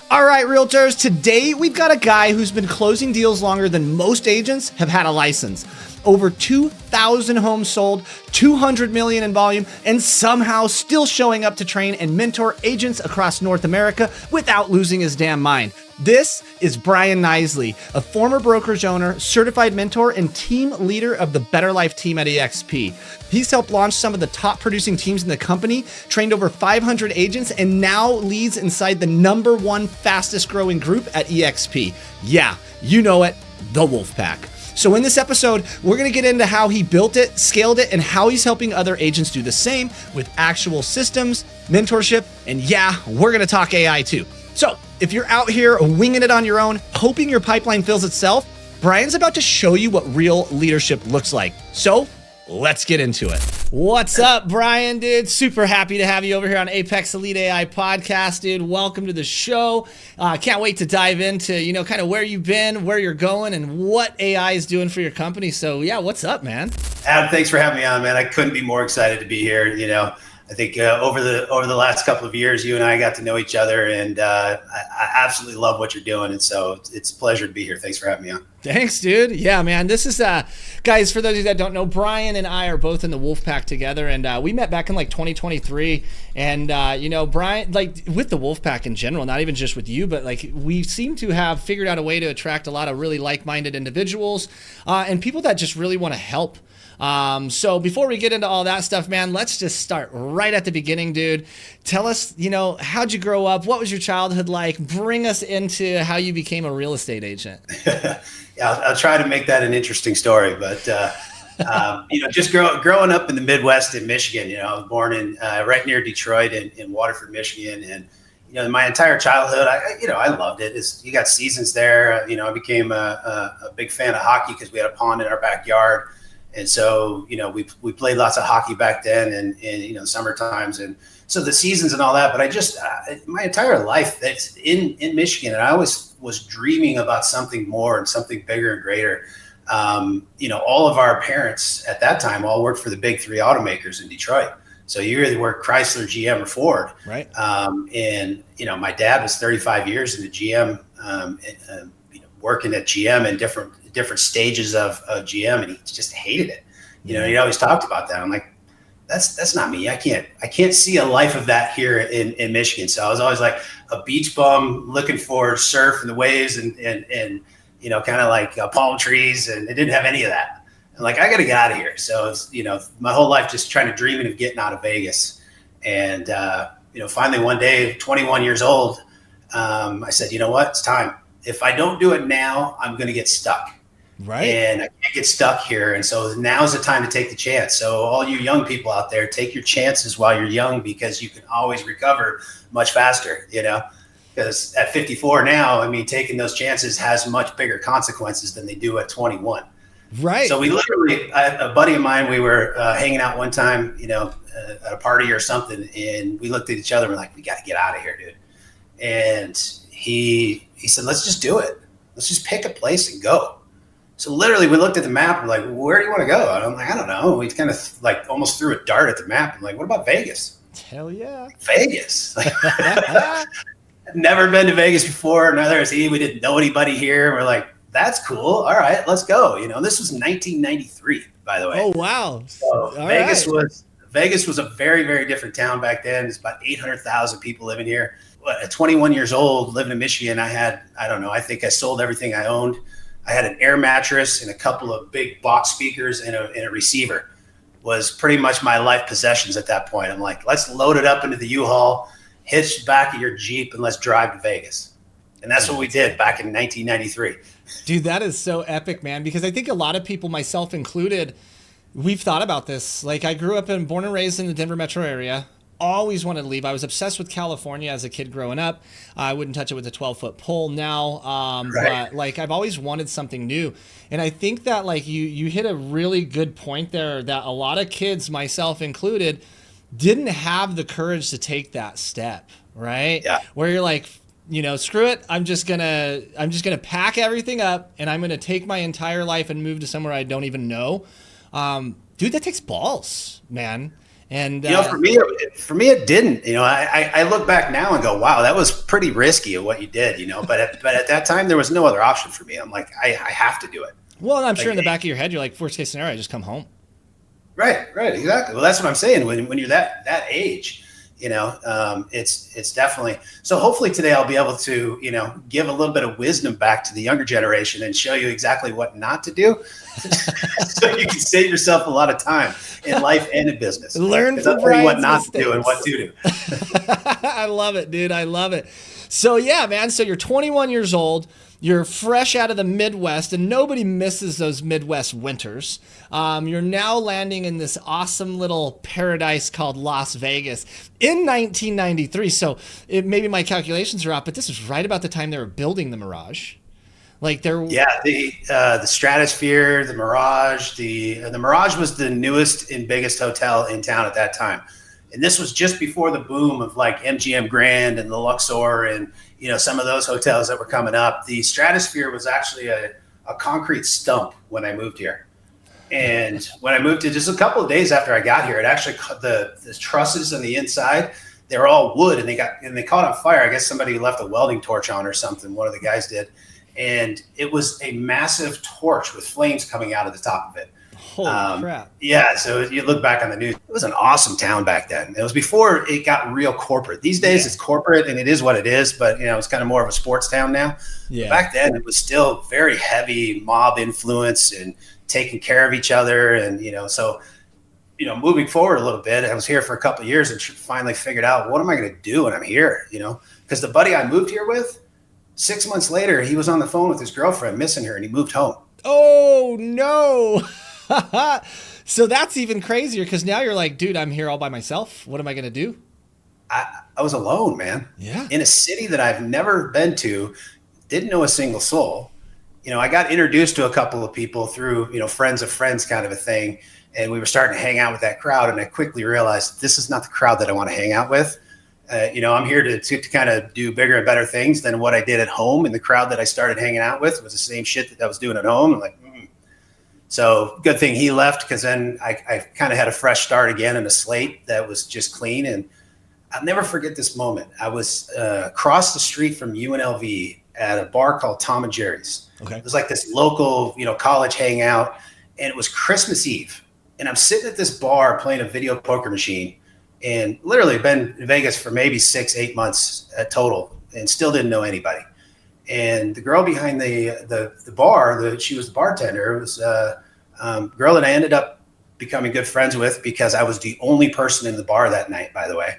All right, Realtors, today we've got a guy who's been closing deals longer than most agents have had a license. Over 2,000 homes sold, 200 million in volume, and somehow still showing up to train and mentor agents across North America without losing his damn mind. This is Bryan, a former brokerage owner, certified mentor, and team leader of the Better Life team at EXP. He's helped launch some of the top producing teams in the company, trained over 500 agents, and now leads inside the #1 fastest growing group at EXP. Yeah, you know it, the Wolfpack. So in this episode, we're gonna get into how he built it, scaled it, and how he's helping other agents do the same with actual systems, mentorship, and yeah, we're gonna talk AI too. So if you're out here winging it on your own, hoping your pipeline fills itself, Bryan's about to show you what real leadership looks like. So let's get into it. What's up, Bryan, dude? Super happy to have you over here on Apex Elite AI podcast, dude. Welcome to the show. Can't wait to dive into, kind of where you've been, where you're going, and what AI is doing for your company. So yeah, what's up, man? Adam, thanks for having me on, man. I couldn't be more excited to be here. I think over the last couple of years, you and I got to know each other, and I absolutely love what you're doing. And so it's a pleasure to be here. Thanks for having me on. Thanks, dude. Yeah, man. This is, guys, for those of you that don't know, Bryan and I are both in the Wolfpack together, and we met back in 2023. And, Bryan, with the Wolfpack in general, not even just with you, but we seem to have figured out a way to attract a lot of really like-minded individuals and people that just really want to help. So before we get into all that stuff, man, let's just start right at the beginning, dude. Tell us, how'd you grow up? What was your childhood like? Bring us into how you became a real estate agent. Yeah, I'll try to make that an interesting story, but, just growing up in the Midwest in Michigan, I was born in, right near Detroit in Waterford, Michigan. And, my entire childhood, I loved it. You got seasons there. I became a big fan of hockey because we had a pond in our backyard. And so, we played lots of hockey back then and summer times. And so the seasons and all that, but I just, my entire life that's in Michigan, and I always was dreaming about something more and something bigger and greater. All of our parents at that time all worked for the big three automakers in Detroit. So you either work Chrysler, GM, or Ford. Right. My dad was 35 years in the GM, working at GM in different stages of GM, and he just hated it. He always talked about that. I'm like, that's not me. I can't see a life of that here in Michigan. So I was always like a beach bum looking for surf and the waves and kind of like palm trees, and it didn't have any of that. And I got to get out of here. So it's, my whole life just trying to dream of getting out of Vegas. And, finally one day, 21 years old, I said, you know what, it's time. If I don't do it now, I'm going to get stuck. Right. And I can't get stuck here. And so now's the time to take the chance. So all you young people out there, take your chances while you're young, because you can always recover much faster, because at 54 now, taking those chances has much bigger consequences than they do at 21. Right. So we literally, a buddy of mine, we were hanging out one time, at a party or something, and we looked at each other and we're like, we got to get out of here, dude. And he said, let's just do it. Let's just pick a place and go. So literally we looked at the map and like, where do you want to go? And I'm like, I don't know. We kind of almost threw a dart at the map. I'm like, what about Vegas? Hell yeah. Vegas. Never been to Vegas before. Neither has he. We didn't know anybody here. We're like, that's cool. All right, let's go. This was 1993, by the way. Oh, wow. So Vegas was a very, very different town back then. It's about 800,000 people living here. At 21 years old, living in Michigan, I think I sold everything I owned. I had an air mattress and a couple of big box speakers and a receiver. Was pretty much my life possessions at that point. I'm like, let's load it up into the U-Haul, hitch back of your Jeep, and let's drive to Vegas. And that's what we did back in 1993. Dude, that is so epic, man, because I think a lot of people, myself included, we've thought about this. I grew up born and raised in the Denver metro area. Always wanted to leave. I was obsessed with California as a kid growing up. I wouldn't touch it with a 12-foot pole now. Right. But I've always wanted something new. And I think that you hit a really good point there, that a lot of kids, myself included, didn't have the courage to take that step, right? Yeah. Where you're like, screw it. I'm just gonna pack everything up and I'm gonna take my entire life and move to somewhere I don't even know. Dude, that takes balls, man. And for me, it didn't. I look back now and go, wow, that was pretty risky of what you did. But at that time, there was no other option for me. I'm like, I have to do it. well, I'm sure in the back of your head, you're like, worst case scenario, I just come home. Right, exactly. Well, that's what I'm saying. When you're that age, it's definitely. So hopefully today I'll be able to, give a little bit of wisdom back to the younger generation and show you exactly what not to do, so you can save yourself a lot of time in life and in business. Learn from Bryan's what not mistakes. to do and what to do. I love it, dude. I love it. So yeah, man. So you're 21 years old. You're fresh out of the Midwest, and nobody misses those Midwest winters. You're now landing in this awesome little paradise called Las Vegas in 1993. So maybe my calculations are off, but this is right about the time they were building the Mirage. The Stratosphere, the Mirage. The Mirage was the newest and biggest hotel in town at that time, and this was just before the boom of like MGM Grand and the Luxor and some of those hotels that were coming up. The Stratosphere was actually a concrete stump when I moved here, and when I moved to just a couple of days after I got here, it actually the trusses on the inside, they were all wood, and they caught on fire. I guess somebody left a welding torch on or something. One of the guys did. And it was a massive torch with flames coming out of the top of it. Holy crap. Yeah, so you look back on the news, it was an awesome town back then. It was before it got real corporate. These days it's corporate and it is what it is, but it's kind of more of a sports town now. Yeah. Back then it was still very heavy mob influence and taking care of each other. And, so, moving forward a little bit, I was here for a couple of years and finally figured out, what am I going to do when I'm here? Because the buddy I moved here with, 6 months later, he was on the phone with his girlfriend, missing her, and he moved home. Oh, no. So that's even crazier, because now you're like, dude, I'm here all by myself. What am I going to do? I was alone, man. Yeah. In a city that I've never been to, didn't know a single soul. I got introduced to a couple of people through, friends of friends kind of a thing, and we were starting to hang out with that crowd, and I quickly realized this is not the crowd that I want to hang out with. I'm here to kind of do bigger and better things than what I did at home. And the crowd that I started hanging out with was the same shit that I was doing at home. I'm like, So good thing he left, because then I kind of had a fresh start again and a slate that was just clean. And I'll never forget this moment. I was across the street from UNLV at a bar called Tom and Jerry's. Okay. It was like this local, college hangout, and it was Christmas Eve. And I'm sitting at this bar playing a video poker machine. And literally been in Vegas for maybe 6-8 months total, and still didn't know anybody. And the girl behind the bar, she was the bartender, was a girl that I ended up becoming good friends with, because I was the only person in the bar that night, by the way.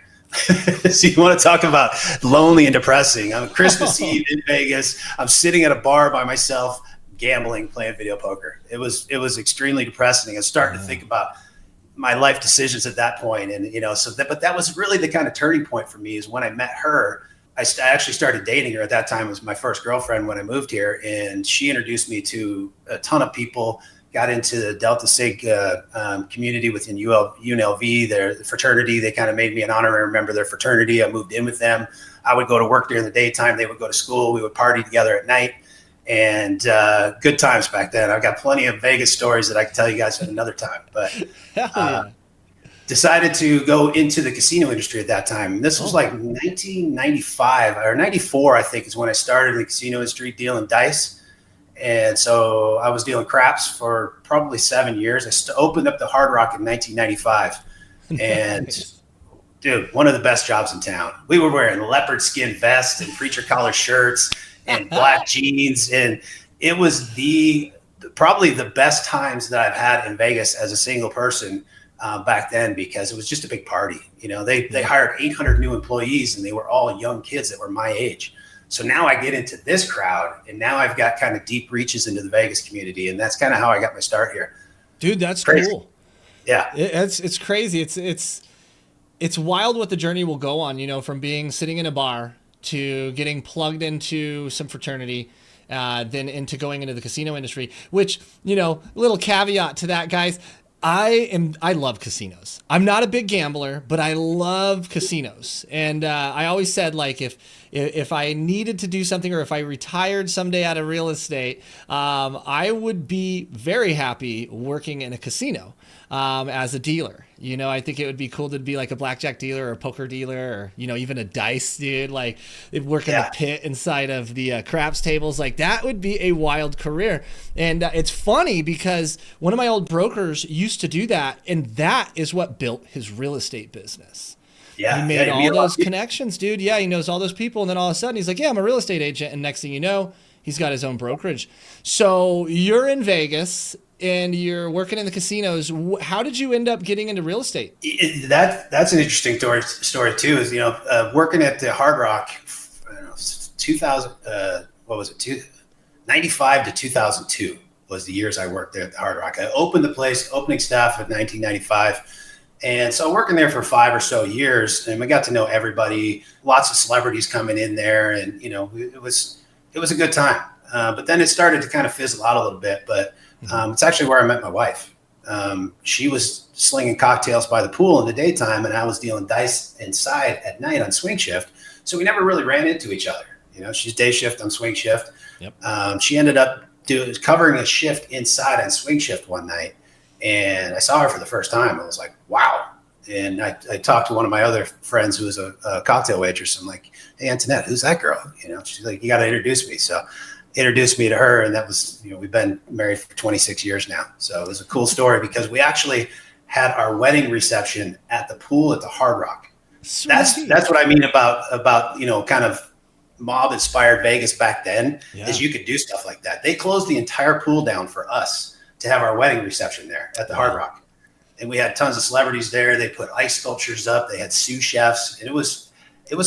So you want to talk about lonely and depressing. I'm Christmas Eve in Vegas. I'm sitting at a bar by myself, gambling, playing video poker. It was extremely depressing. I was starting to think about my life decisions at that point. And, but that was really the kind of turning point for me, is when I met her. I actually started dating her at that time. It was my first girlfriend when I moved here, and she introduced me to a ton of people, got into the Delta Sig community within UNLV, their fraternity. They kind of made me an honorary member of their fraternity. I moved in with them. I would go to work during the daytime. They would go to school. We would party together at night. And good times back then. I've got plenty of Vegas stories that I can tell you guys at another time. But decided to go into the casino industry at that time. This was like 1995 or 94, I think, is when I started in the casino industry dealing dice. And so I was dealing craps for probably 7 years. I opened up the Hard Rock in 1995. And Nice. Dude, one of the best jobs in town. We were wearing leopard skin vests and preacher collar shirts and black jeans. And it was probably the best times that I've had in Vegas as a single person back then, because it was just a big party. They hired 800 new employees, and they were all young kids that were my age. So now I get into this crowd, and now I've got kind of deep reaches into the Vegas community. And that's kind of how I got my start here. Dude, that's Crazy. Cool. Yeah. It's crazy. It's wild what the journey will go on, from being sitting in a bar to getting plugged into some fraternity, then into going into the casino industry, which, little caveat to that, guys. I love casinos. I'm not a big gambler, but I love casinos. And I always said, like, if I needed to do something, or if I retired someday out of real estate, I would be very happy working in a casino. as a dealer. I think it would be cool to be like a blackjack dealer or a poker dealer, or, even a dice dude, like they'd work in the pit inside of the craps tables. Like that would be a wild career. And it's funny because one of my old brokers used to do that. And that is what built his real estate business. Yeah, he made all those connections, dude. Yeah, he knows all those people. And then all of a sudden he's like, yeah, I'm a real estate agent. And next thing you know, he's got his own brokerage. So you're in Vegas and you're working in the casinos. How did you end up getting into real estate? That's an interesting story too, is, working at the Hard Rock, 2000, what was it? 95 to 2002 was the years I worked there at the Hard Rock. I opened the place, opening staff in 1995. And so working there for 5 or so years, and we got to know everybody, lots of celebrities coming in there, and it was a good time. But then it started to kind of fizzle out a little bit. But it's actually where I met my wife. She was slinging cocktails by the pool in the daytime, and I was dealing dice inside at night on swing shift. So we never really ran into each other. She's day shift on swing shift. Yep. She ended up covering a shift inside on swing shift one night. And I saw her for the first time. I was like, wow. And I talked to one of my other friends who was a cocktail waitress. I'm like, hey, Antoinette, who's that girl? She's like, you got to introduce me. So introduced me to her. And that was, we've been married for 26 years now. So it was a cool story because we actually had our wedding reception at the pool at the Hard Rock. Sweet. That's what I mean about kind of mob inspired Vegas back then, is you could do stuff like that. They closed the entire pool down for us to have our wedding reception there at the Hard Rock. And we had tons of celebrities there. They put ice sculptures up. They had sous chefs. And it was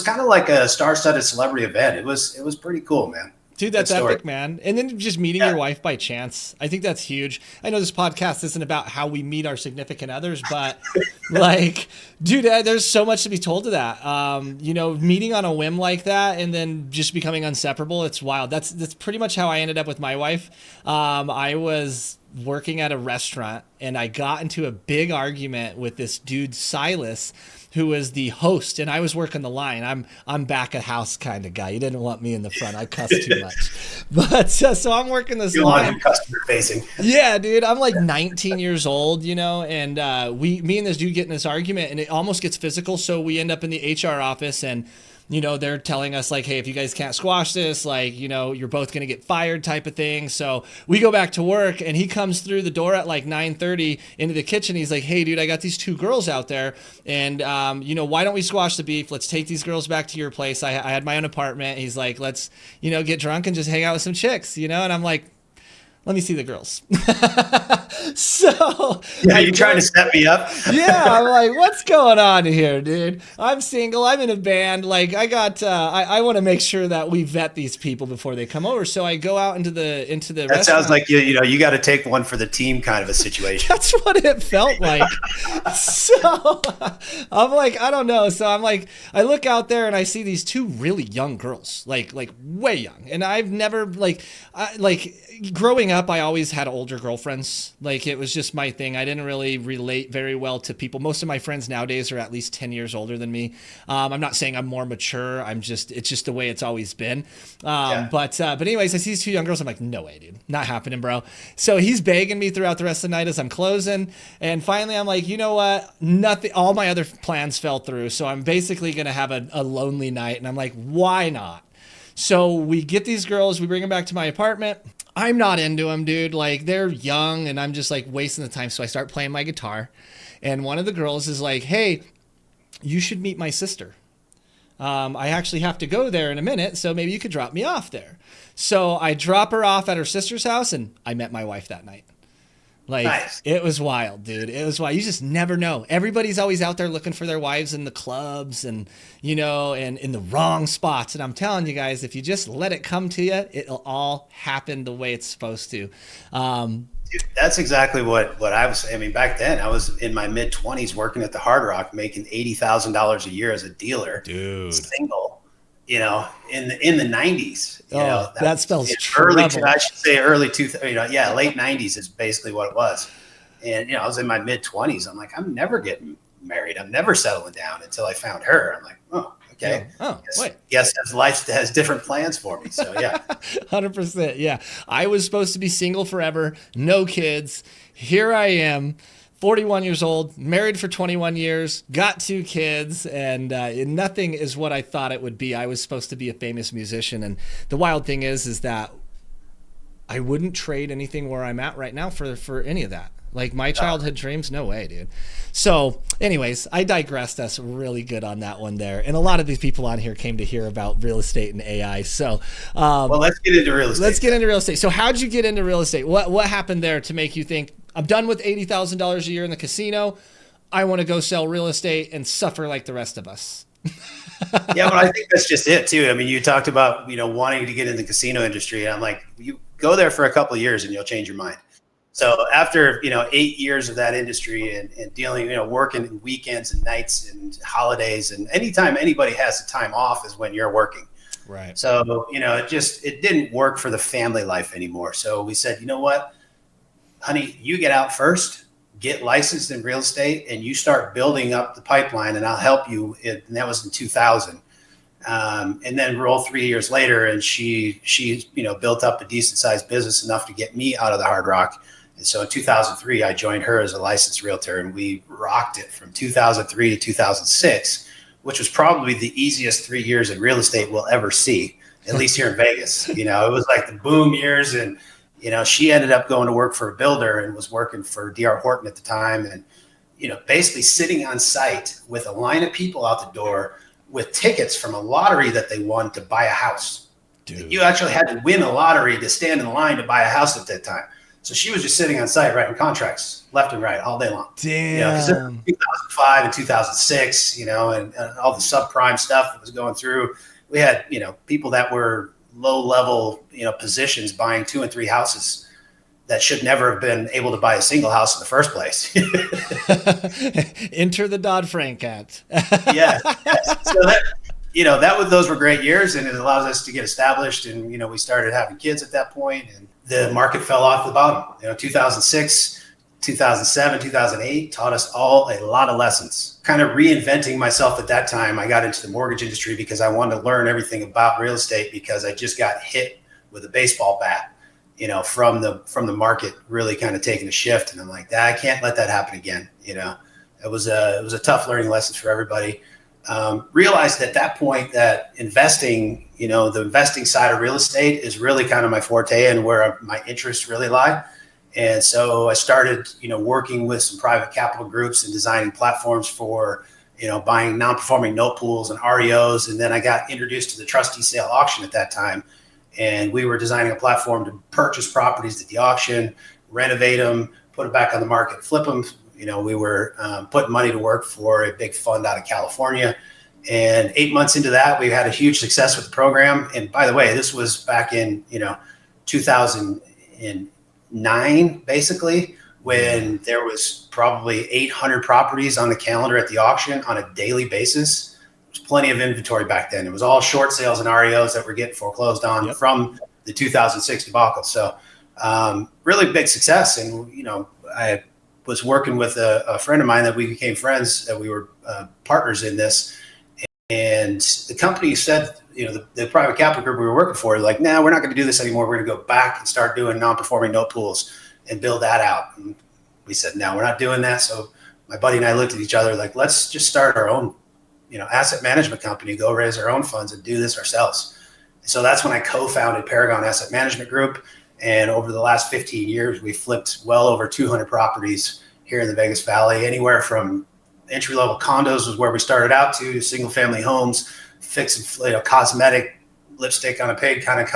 kind of like a star-studded celebrity event. It was pretty cool, man. Dude, that's epic, man. And then just meeting your wife by chance. I think that's huge. I know this podcast isn't about how we meet our significant others, but like, dude, there's so much to be told to that. Meeting on a whim like that and then just becoming inseparable. It's wild. That's pretty much how I ended up with my wife. I was working at a restaurant and I got into a big argument with this dude, Silas, who was the host, and I was working the line. I'm back of house kind of guy. He didn't want me in the front. I cuss too much. But so I'm working this line. Customer facing. Yeah, dude. I'm like 19 years old, and me and this dude get in this argument, and it almost gets physical. So we end up in the HR office, and they're telling us like, hey, if you guys can't squash this, like, you're both going to get fired type of thing. So we go back to work and he comes through the door at like 9:30 into the kitchen. He's like, hey, dude, I got these 2 girls out there. And, why don't we squash the beef? Let's take these girls back to your place. I had my own apartment. He's like, let's, get drunk and just hang out with some chicks, and I'm like, let me see the girls. So yeah, you trying to set me up? Yeah, I'm like, what's going on here, dude? I'm single. I'm in a band. Like, I got. I want to make sure that we vet these people before they come over. So I go out into the That restaurant. sounds like you got to take one for the team kind of a situation. That's what it felt like. So I'm like, I don't know. So I'm like, I look out there and I see these 2 really young girls, like way young, and I've never growing up, I always had older girlfriends. Like, it was just my thing. I didn't really relate very well to people. Most of my friends nowadays are at least 10 years older than me. I'm not saying I'm more mature. It's just the way it's always been. But anyways, I see these 2 young girls. I'm like, no way, dude. Not happening, bro. So he's begging me throughout the rest of the night as I'm closing. And finally, I'm like, you know what? Nothing. All my other plans fell through. So I'm basically going to have a lonely night. And I'm like, why not? So we get these girls. We bring them back to my apartment. I'm not into them, dude. Like, they're young and I'm just like wasting the time. So I start playing my guitar and one of the girls is like, hey, you should meet my sister. I actually have to go there in a minute. So maybe you could drop me off there. So I drop her off at her sister's house and I met my wife that night. Like, nice. It was wild, dude. It was wild. You just never know. Everybody's always out there looking for their wives in the clubs and, and in the wrong spots. And I'm telling you guys, if you just let it come to you, it'll all happen the way it's supposed to. Dude, that's exactly what I was saying. I mean, back then I was in my mid 20s working at the Hard Rock, making $80,000 a year as a dealer, dude, single, in the 90s. That spells early. I should say early late 90s is basically what it was. And I was in my mid 20s. I'm like, I'm never getting married. I'm never settling down until I found her. I'm like, oh, okay. Yeah. Oh, wait. Yes, life has different plans for me. So yeah, 100%. Yeah, I was supposed to be single forever, no kids. Here I am. 41 years old, married for 21 years, got 2 kids, and nothing is what I thought it would be. I was supposed to be a famous musician, and the wild thing is that I wouldn't trade anything where I'm at right now for any of that. Like my childhood dreams, no way, dude. So anyways, I digressed us really good on that one there. And a lot of these people on here came to hear about real estate and AI. So well, let's get into real estate. Let's get into real estate. So how'd you get into real estate? What happened there to make you think, I'm done with $80,000 a year in the casino. I want to go sell real estate and suffer like the rest of us? Yeah, but I think that's just it too. I mean, you talked about, wanting to get in the casino industry. And I'm like, you go there for a couple of years and you'll change your mind. So after, 8 years of that industry and dealing, working weekends and nights and holidays, and anytime anybody has the time off is when you're working. Right. So, it didn't work for the family life anymore. So we said, you know what, honey, you get out first, get licensed in real estate, and you start building up the pipeline, and I'll help you. And that was in 2000. And then roll 3 years later, and she built up a decent sized business enough to get me out of the Hard Rock. And so in 2003, I joined her as a licensed realtor, and we rocked it from 2003 to 2006, which was probably the easiest 3 years in real estate we'll ever see, at least here in Vegas. It was like the boom years. And, she ended up going to work for a builder and was working for D.R. Horton at the time. And, basically sitting on site with a line of people out the door with tickets from a lottery that they won to buy a house. Dude. You actually had to win a lottery to stand in line to buy a house at that time. So she was just sitting on site writing contracts left and right all day long. Damn. Because 2005 and 2006, and all the subprime stuff that was going through, we had, people that were low level, positions buying 2 and 3 houses that should never have been able to buy a single house in the first place. Enter the Dodd-Frank Act. Yeah. So those were great years, and it allows us to get established. And, we started having kids at that point, and the market fell off the bottom. 2006, 2007, 2008 taught us all a lot of lessons. Kind of reinventing myself at that time. I got into the mortgage industry because I wanted to learn everything about real estate, because I just got hit with a baseball bat, from the market really kind of taking a shift. And I'm like, I can't let that happen again. It was a tough learning lesson for everybody. Realized at that point that investing, the investing side of real estate is really kind of my forte and where my interests really lie. And so I started, working with some private capital groups and designing platforms for, buying non-performing note pools and REOs. And then I got introduced to the trustee sale auction at that time. And we were designing a platform to purchase properties at the auction, renovate them, put it back on the market, flip them. We were putting money to work for a big fund out of California. And 8 months into that, we had a huge success with the program. And by the way, this was back in, 2009, basically, when there was probably 800 properties on the calendar at the auction on a daily basis. There was plenty of inventory back then. It was all short sales and REOs that were getting foreclosed on from the 2006 debacle. So really big success. And, I was working with a friend of mine that we became friends, that we were partners in this. And the company said, the private capital group we were working for, like, nah, we're not going to do this anymore. We're going to go back and start doing non-performing note pools and build that out. And we said, no, we're not doing that. So my buddy and I looked at each other like, let's just start our own, asset management company, go raise our own funds and do this ourselves. So that's when I co-founded Paragon Asset Management Group. And over the last 15 years, we flipped well over 200 properties here in the Vegas Valley, anywhere from entry-level condos was where we started out to single-family homes, fixing, cosmetic lipstick on a pig kind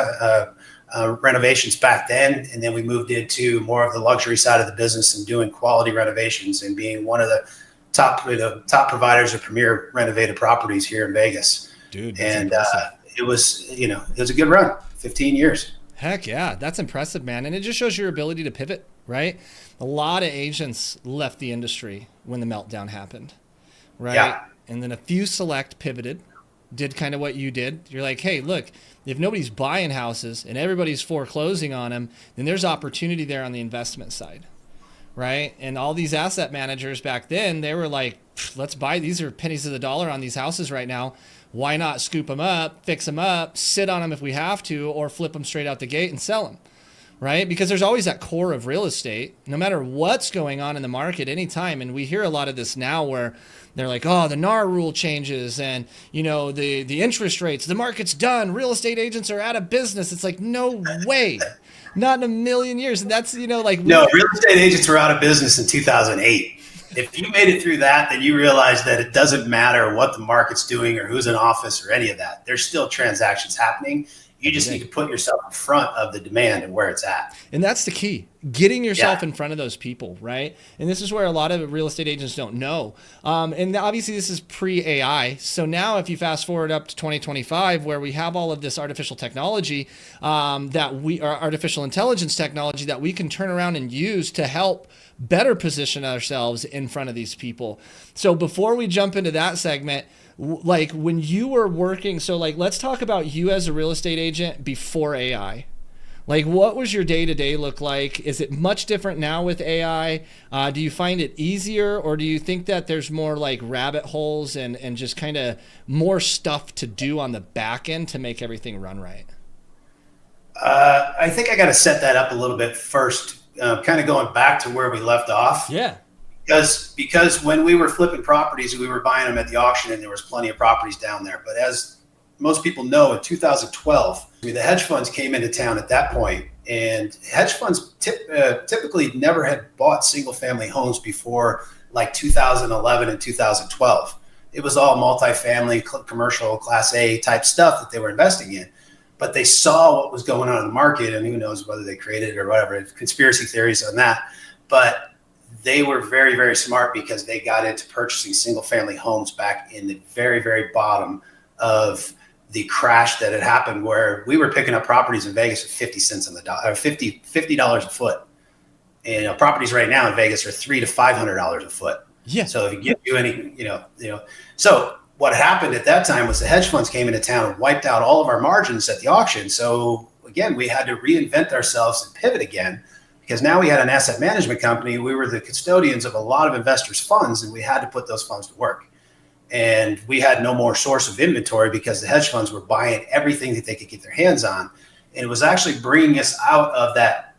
of renovations back then. And then we moved into more of the luxury side of the business and doing quality renovations and being one of the top providers of premier renovated properties here in Vegas. Dude, and it was a good run, 15 years. Heck yeah, that's impressive, man. And it just shows your ability to pivot, right? A lot of agents left the industry when the meltdown happened, right? Yeah. And then a few select pivoted, did kind of what you did. You're like, hey, look, if nobody's buying houses and everybody's foreclosing on them, then there's opportunity there on the investment side, right? And all these asset managers back then, they were like, let's buy, these are pennies to the dollar on these houses right now. Why not scoop them up, fix them up, sit on them if we have to, or flip them straight out the gate and sell them, right? Because there's always that core of real estate, no matter what's going on in the market anytime. And we hear a lot of this now where they're like, oh, the NAR rule changes and, the interest rates, the market's done. Real estate agents are out of business. It's like, no way. Not in a million years. And that's, No, real estate agents were out of business in 2008. If you made it through that, then you realize that it doesn't matter what the market's doing or who's in office or any of that. There's still transactions happening. You just need to put yourself in front of the demand and where it's at. And that's the key, getting yourself in front of those people, right? And this is where a lot of real estate agents don't know. And obviously this is pre-AI. So now if you fast forward up to 2025, where we have all of this artificial technology, artificial intelligence technology that we can turn around and use to help better position ourselves in front of these people. So before we jump into that segment, like when you were working, so like let's talk about you as a real estate agent before AI. Like what was your day-to-day look like? Is it much different now with AI? Do you find it easier, or do you think that there's more like rabbit holes and just kind of more stuff to do on the back end to make everything run right? I think I got to set that up a little bit first, kind of going back to where we left off. Yeah. Because when we were flipping properties, we were buying them at the auction and there was plenty of properties down there. But as most people know, in 2012, the hedge funds came into town at that point, and hedge funds typically never had bought single family homes before like 2011 and 2012. It was all multifamily, commercial, class A type stuff that they were investing in. But they saw what was going on in the market, and who knows whether they created it or whatever, conspiracy theories on that. But they were very, very smart because they got into purchasing single family homes back in the very, very bottom of the crash that had happened, where we were picking up properties in Vegas at 50 cents on the dollar, $50 a foot. And properties right now in Vegas are $300 to $500 a foot. Yeah. So if you give you any, so what happened at that time was the hedge funds came into town and wiped out all of our margins at the auction. So again, we had to reinvent ourselves and pivot again, because now we had an asset management company. We were the custodians of a lot of investors' funds, and we had to put those funds to work. And we had no more source of inventory because the hedge funds were buying everything that they could get their hands on. And it was actually bringing us out of that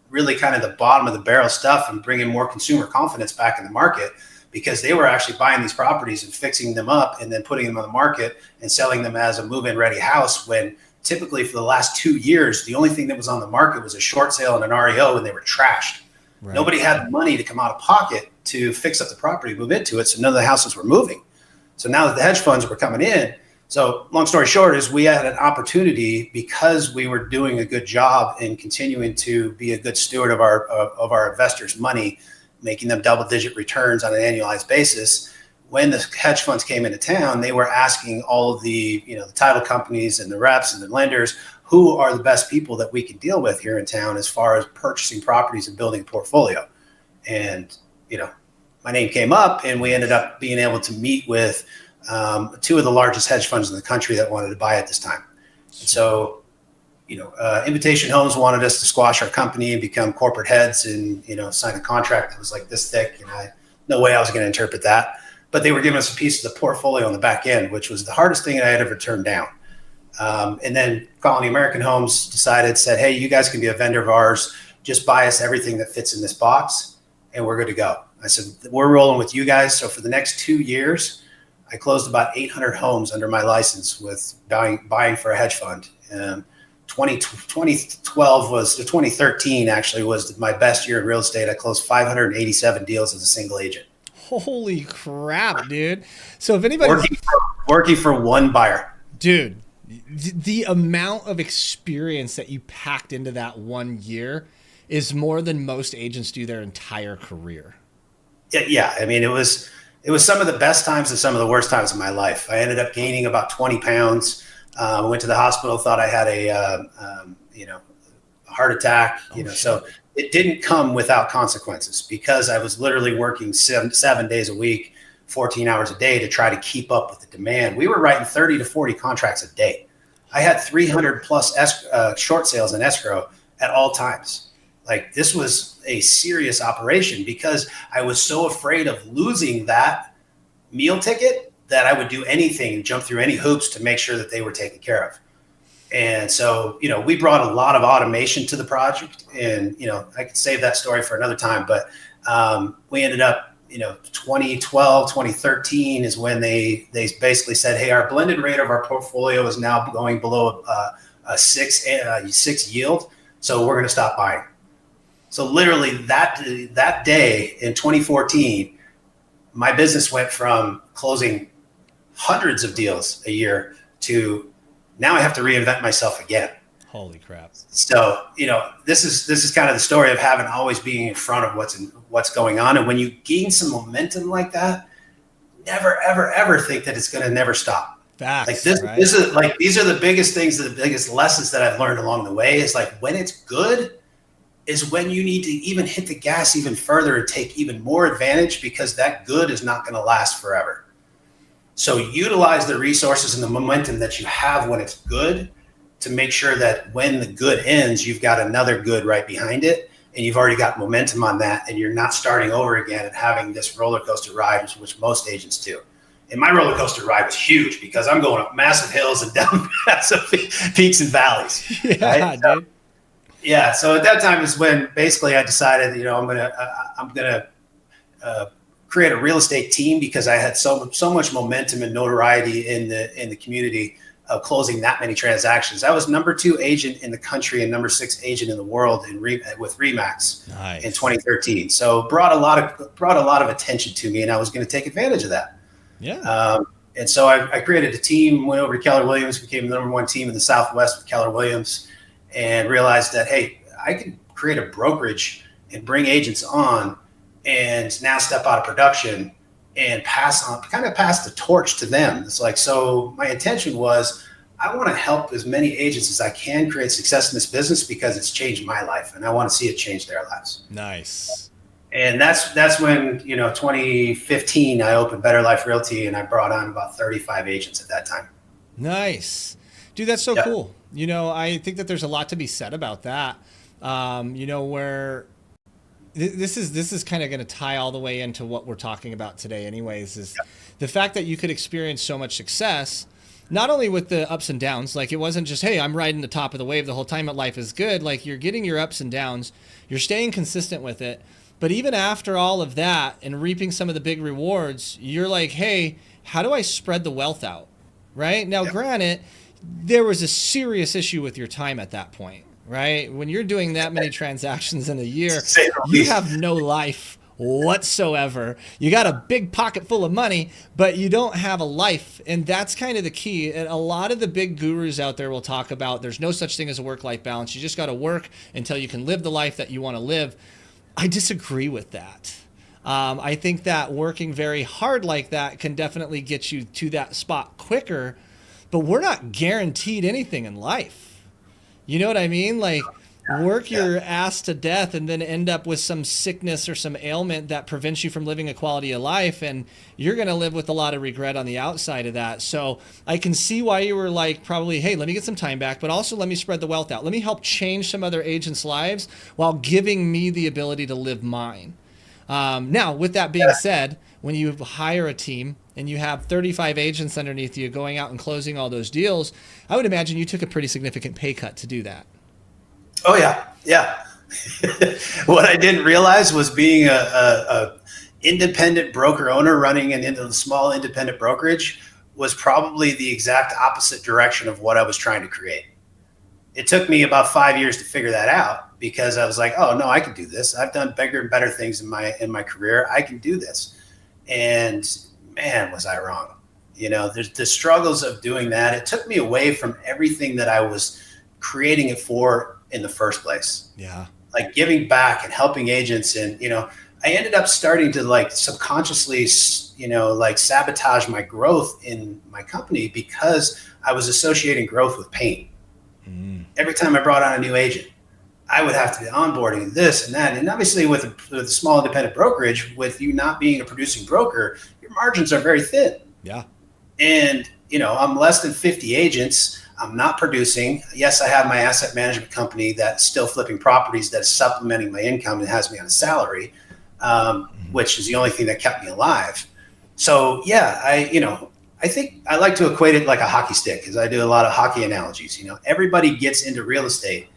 really kind of the bottom of the barrel stuff and bringing more consumer confidence back in the market, because they were actually buying these properties and fixing them up and then putting them on the market and selling them as a move-in ready house, when typically for the last 2 years, the only thing that was on the market was a short sale and an REO, and they were trashed. Right. Nobody had the money to come out of pocket to fix up the property, move into it. So none of the houses were moving. So now that the hedge funds were coming in, so long story short is we had an opportunity, because we were doing a good job and continuing to be a good steward of our investors' money, making them double-digit returns on an annualized basis. When the hedge funds came into town, they were asking all of the title companies and the reps and the lenders, who are the best people that we can deal with here in town as far as purchasing properties and building a portfolio. And, my name came up, and we ended up being able to meet with 2 of the largest hedge funds in the country that wanted to buy at this time. And so, Invitation Homes wanted us to squash our company and become corporate heads and, sign a contract that was like this thick. And no way I was going to interpret that. But they were giving us a piece of the portfolio on the back end, which was the hardest thing I had ever turned down. And then Colony American Homes said, hey, you guys can be a vendor of ours. Just buy us everything that fits in this box, and we're good to go. I said, we're rolling with you guys. So for the next 2 years, I closed about 800 homes under my license with buying for a hedge fund. 2013 actually was my best year in real estate. I closed 587 deals as a single agent. Holy crap, dude. So if anybody working for one buyer, dude, the amount of experience that you packed into that 1 year is more than most agents do their entire career. Yeah. I mean, it was some of the best times and some of the worst times of my life. I ended up gaining about 20 pounds. Went to the hospital, thought I had a heart attack, so it didn't come without consequences, because I was literally working 7 days a week, 14 hours a day to try to keep up with the demand. We were writing 30 to 40 contracts a day. I had 300 plus short sales in escrow at all times. Like, this was a serious operation, because I was so afraid of losing that meal ticket that I would do anything and jump through any hoops to make sure that they were taken care of. And so, we brought a lot of automation to the project, and, I could save that story for another time, but we ended up, 2012, 2013 is when they basically said, hey, our blended rate of our portfolio is now going below a six yield. So we're going to stop buying. So literally that day in 2014, my business went from closing hundreds of deals a year to now I have to reinvent myself again. Holy crap. So, this is kind of the story of having always being in front of what's going on. And when you gain some momentum like that, never, ever, ever think that it's going to never stop. Facts, like this, right? this is like, these are the biggest things, the biggest lessons that I've learned along the way is like, when it's good is when you need to even hit the gas even further and take even more advantage, because that good is not going to last forever. So utilize the resources and the momentum that you have when it's good to make sure that when the good ends, you've got another good right behind it, and you've already got momentum on that, and you're not starting over again and having this roller coaster ride, which most agents do. And my roller coaster ride was huge because I'm going up massive hills and down massive peaks and valleys. Yeah, right? dude. Yeah. So at that time is when basically I decided, I'm gonna create a real estate team, because I had so much momentum and notoriety in the community of closing that many transactions. I was number 2 agent in the country and number 6 agent in the world with Remax in 2013. So brought a lot of attention to me, and I was going to take advantage of that. Yeah. And so I created a team, went over to Keller Williams, became the number 1 team in the Southwest with Keller Williams, and realized that, hey, I can create a brokerage and bring agents on and now step out of production and pass the torch to them. It's like, so my intention was, I want to help as many agents as I can create success in this business, because it's changed my life and I want to see it change their lives. Nice. And that's when, 2015, I opened Better Life Realty, and I brought on about 35 agents at that time. Nice. Dude, that's so cool. I think that there's a lot to be said about that. Where this is kind of going to tie all the way into what we're talking about today anyways, is the fact that you could experience so much success, not only with the ups and downs. Like, it wasn't just, hey, I'm riding the top of the wave the whole time, but life is good. Like, you're getting your ups and downs, you're staying consistent with it. But even after all of that and reaping some of the big rewards, you're like, hey, how do I spread the wealth out? Right? Now, granted, there was a serious issue with your time at that point, right? When you're doing that many transactions in a year, you have no life whatsoever. You got a big pocket full of money, but you don't have a life. And that's kind of the key. And a lot of the big gurus out there will talk about there's no such thing as a work-life balance. You just got to work until you can live the life that you want to live. I disagree with that. I think that working very hard like that can definitely get you to that spot quicker, but we're not guaranteed anything in life. You know what I mean? Like, work your ass to death and then end up with some sickness or some ailment that prevents you from living a quality of life, and you're going to live with a lot of regret on the outside of that. So I can see why you were like, probably, hey, let me get some time back, but also let me spread the wealth out. Let me help change some other agents' lives while giving me the ability to live mine. Now, with that being said, when you hire a team and you have 35 agents underneath you going out and closing all those deals, I would imagine you took a pretty significant pay cut to do that. Oh yeah. Yeah. What I didn't realize was being a independent broker owner running an into the small independent brokerage was probably the exact opposite direction of what I was trying to create. It took me about 5 years to figure that out, because I was like, oh no, I can do this. I've done bigger and better things in my career. I can do this. And man, was I wrong. There's the struggles of doing that. It took me away from everything that I was creating it for in the first place. Yeah. Like giving back and helping agents. And, I ended up starting to like subconsciously, like sabotage my growth in my company, because I was associating growth with pain. Every time I brought on a new agent, I would have to be onboarding this and that. And obviously with a small independent brokerage, with you not being a producing broker, your margins are very thin. Yeah. And, I'm less than 50 agents. I'm not producing. Yes, I have my asset management company that's still flipping properties, that is supplementing my income and has me on a salary, which is the only thing that kept me alive. So yeah, I think I like to equate it like a hockey stick, because I do a lot of hockey analogies. Everybody gets into real estate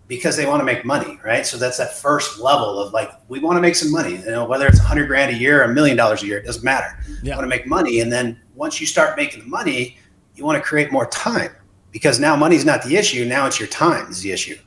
because they want to make money, right? So that's that first level of like, we want to make some money, whether it's 100 grand a year or $1 million a year, it doesn't matter. You want to make money. And then once you start making the money, you want to create more time, because now money's not the issue. Now it's your time is the issue.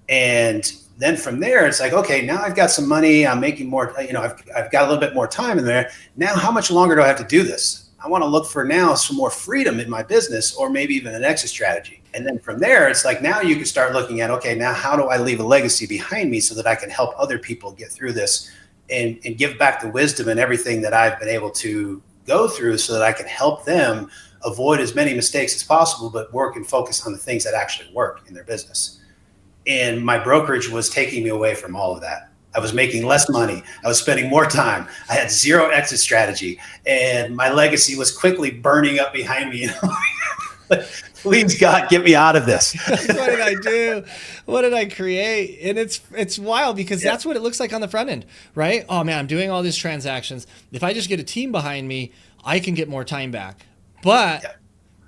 And then from there, it's like, okay, now I've got some money. I'm making more, I've got a little bit more time in there. Now, how much longer do I have to do this? I want to look for now some more freedom in my business, or maybe even an exit strategy. And then from there, it's like, now you can start looking at, okay, now how do I leave a legacy behind me so that I can help other people get through this and give back the wisdom and everything that I've been able to go through, so that I can help them avoid as many mistakes as possible, but work and focus on the things that actually work in their business. And my brokerage was taking me away from all of that. I was making less money. I was spending more time. I had zero exit strategy, and my legacy was quickly burning up behind me. Please, God, get me out of this. What did I do? What did I create? And it's wild, because that's what it looks like on the front end, right? Oh man, I'm doing all these transactions. If I just get a team behind me, I can get more time back. But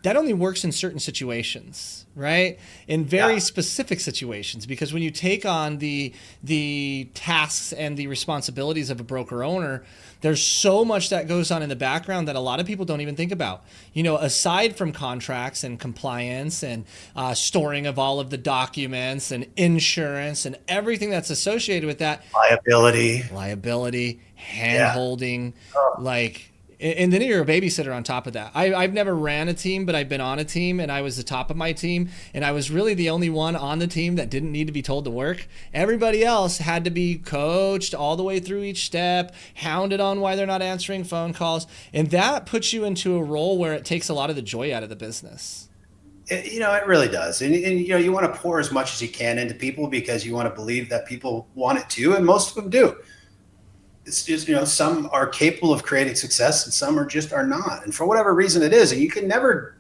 that only works in certain situations, right? In very specific situations, because when you take on the tasks and the responsibilities of a broker owner, there's so much that goes on in the background that a lot of people don't even think about. Aside from contracts and compliance and storing of all of the documents and insurance and everything that's associated with that. Liability, hand-holding, and then you're a babysitter on top of that. I've never ran a team, but I've been on a team, and I was the top of my team, and I was really the only one on the team that didn't need to be told to work. Everybody else had to be coached all the way through each step, hounded on why they're not answering phone calls, and that puts you into a role where it takes a lot of the joy out of the business. It really does. And you want to pour as much as you can into people, because you want to believe that people want it too, and most of them do. It's just, some are capable of creating success and some are not. And for whatever reason it is, and you can never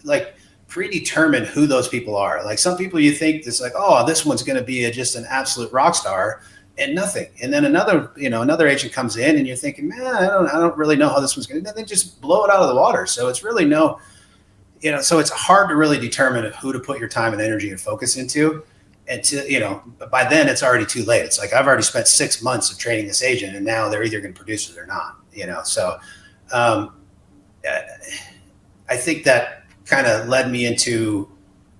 predetermine who those people are. Like, some people you think it's like, oh, this one's going to be just an absolute rock star, and nothing. And then another agent comes in and you're thinking, man, I don't really know how this one's going to, then they just blow it out of the water. So it's really so it's hard to really determine who to put your time and energy and focus into. And by then it's already too late. It's like, I've already spent 6 months of training this agent, and now they're either going to produce or they're not, So I think that kind of led me into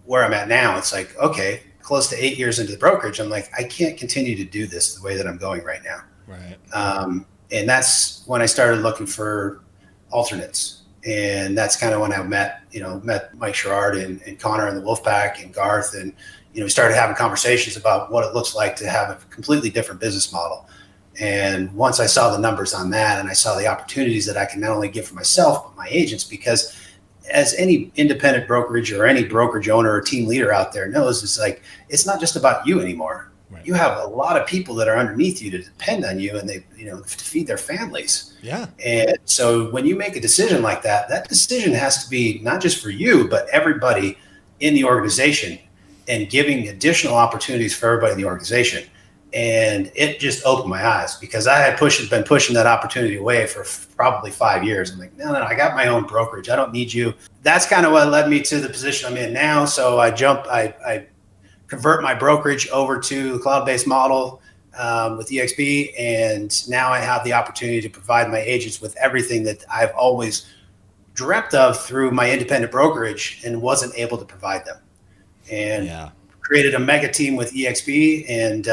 where I'm at now. It's like, okay, close to 8 years into the brokerage, I'm like, I can't continue to do this the way that I'm going right now. Right. And that's when I started looking for alternates. And that's kind of when I met Mike Sherrard and Connor and the Wolfpack and Garth, and we started having conversations about what it looks like to have a completely different business model. And once I saw the numbers on that, and I saw the opportunities that I can not only give for myself, but my agents, because as any independent brokerage or any brokerage owner or team leader out there knows, it's like, it's not just about you anymore. Right. You have a lot of people that are underneath you to depend on you, and they, to feed their families. Yeah. And so when you make a decision like that, that decision has to be not just for you, but everybody in the organization, and giving additional opportunities for everybody in the organization. And it just opened my eyes, because I had been pushing that opportunity away for probably 5 years. I'm like, no, I got my own brokerage. I don't need you. That's kind of what led me to the position I'm in now. So I convert my brokerage over to the cloud-based model with EXP. And now I have the opportunity to provide my agents with everything that I've always dreamt of through my independent brokerage and wasn't able to provide them. And created a mega team with EXP, and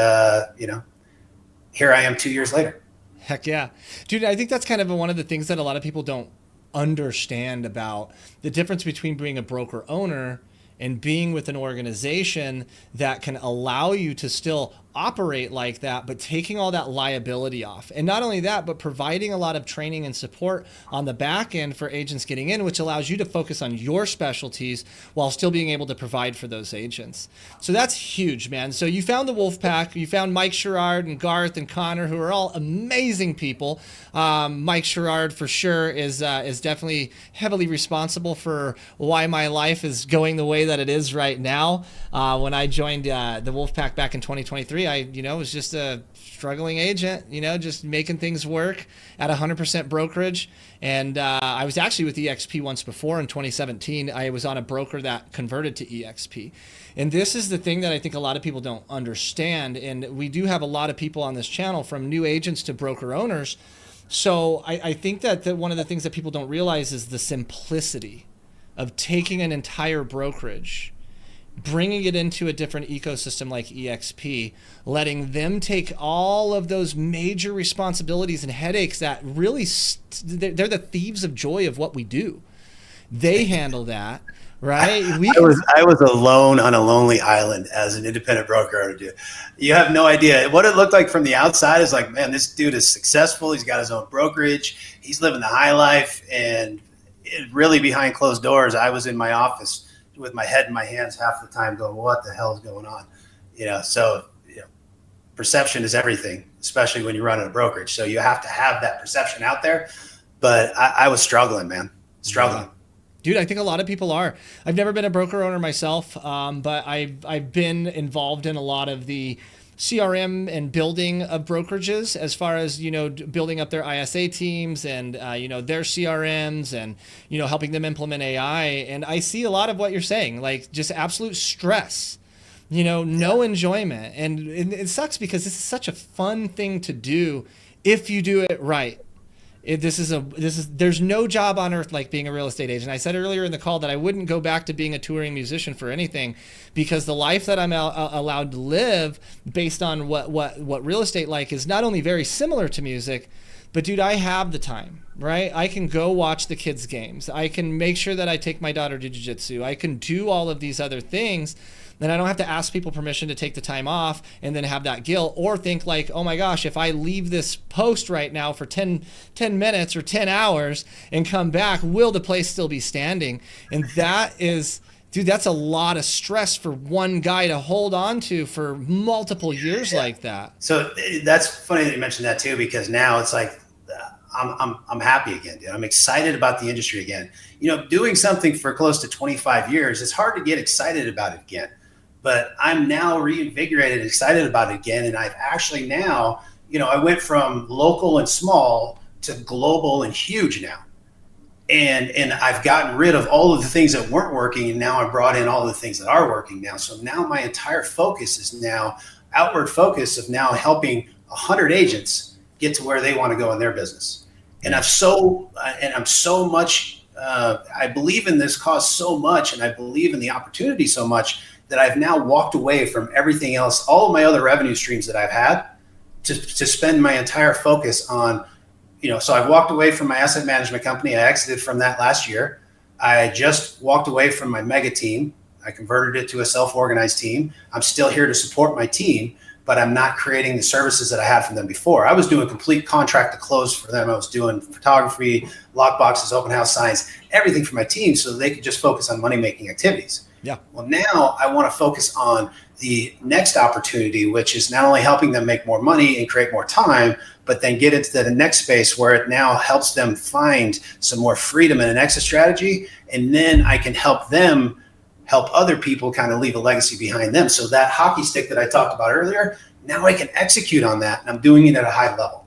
here I am 2 years later. Heck yeah. Dude, I think that's kind of one of the things that a lot of people don't understand about the difference between being a broker owner and being with an organization that can allow you to still operate like that, but taking all that liability off. And not only that, but providing a lot of training and support on the back end for agents getting in, which allows you to focus on your specialties while still being able to provide for those agents. So that's huge, man. So you found the Wolfpack, you found Mike Sherrard and Garth and Connor, who are all amazing people. Mike Sherrard for sure is definitely heavily responsible for why my life is going the way that it is right now. When I joined the Wolfpack back in 2023, story. I, was just a struggling agent, just making things work at 100% brokerage. And I was actually with EXP once before in 2017. I was on a broker that converted to EXP. And this is the thing that I think a lot of people don't understand. And we do have a lot of people on this channel, from new agents to broker owners. So I think that one of the things that people don't realize is the simplicity of taking an entire brokerage, bringing it into a different ecosystem like EXP, letting them take all of those major responsibilities and headaches that really, they're the thieves of joy of what we do. They handle that, right? I was alone on a lonely island as an independent broker owner, dude. You have no idea. What it looked like from the outside is like, man, this dude is successful. He's got his own brokerage. He's living the high life. And really behind closed doors, I was in my office with my head in my hands half the time going, what the hell is going on? So perception is everything, especially when you're running a brokerage. So you have to have that perception out there. But I was struggling, man, struggling. Yeah. Dude, I think a lot of people are. I've never been a broker owner myself, but I've been involved in a lot of the CRM and building of brokerages, as far as, building up their ISA teams and, their CRMs and, helping them implement AI. And I see a lot of what you're saying, like just absolute stress, no enjoyment. And it sucks because this is such a fun thing to do if you do it right. There's no job on earth like being a real estate agent. I said earlier in the call that I wouldn't go back to being a touring musician for anything, because the life that I'm allowed to live based on what real estate like is not only very similar to music, but dude, I have the time, right? I can go watch the kids' games. I can make sure that I take my daughter to jiu-jitsu. I can do all of these other things. Then I don't have to ask people permission to take the time off and then have that guilt, or think like, oh my gosh, if I leave this post right now for 10 minutes or 10 hours and come back, will the place still be standing? And that is, dude, that's a lot of stress for one guy to hold on to for multiple years like that. So that's funny that you mentioned that too, because now it's like, I'm happy again, dude. I'm excited about the industry again. Doing something for close to 25 years, it's hard to get excited about it again. But I'm now reinvigorated and excited about it again. And I've actually now, I went from local and small to global and huge now. And I've gotten rid of all of the things that weren't working. And now I brought in all the things that are working now. So now my entire focus is now outward focus of now helping 100 agents get to where they want to go in their business. And I'm so much, I believe in this cause so much, and I believe in the opportunity so much, that I've now walked away from everything else, all of my other revenue streams that I've had, to spend my entire focus on, so I've walked away from my asset management company. I exited from that last year. I just walked away from my mega team. I converted it to a self-organized team. I'm still here to support my team, but I'm not creating the services that I had from them before. I was doing complete contract to close for them. I was doing photography, lock boxes, open house signs, everything for my team, so they could just focus on money-making activities. Yeah. Well, now I want to focus on the next opportunity, which is not only helping them make more money and create more time, but then get into the next space where it now helps them find some more freedom and an exit strategy. And then I can help them help other people kind of leave a legacy behind them. So that hockey stick that I talked about earlier, now I can execute on that, and I'm doing it at a high level.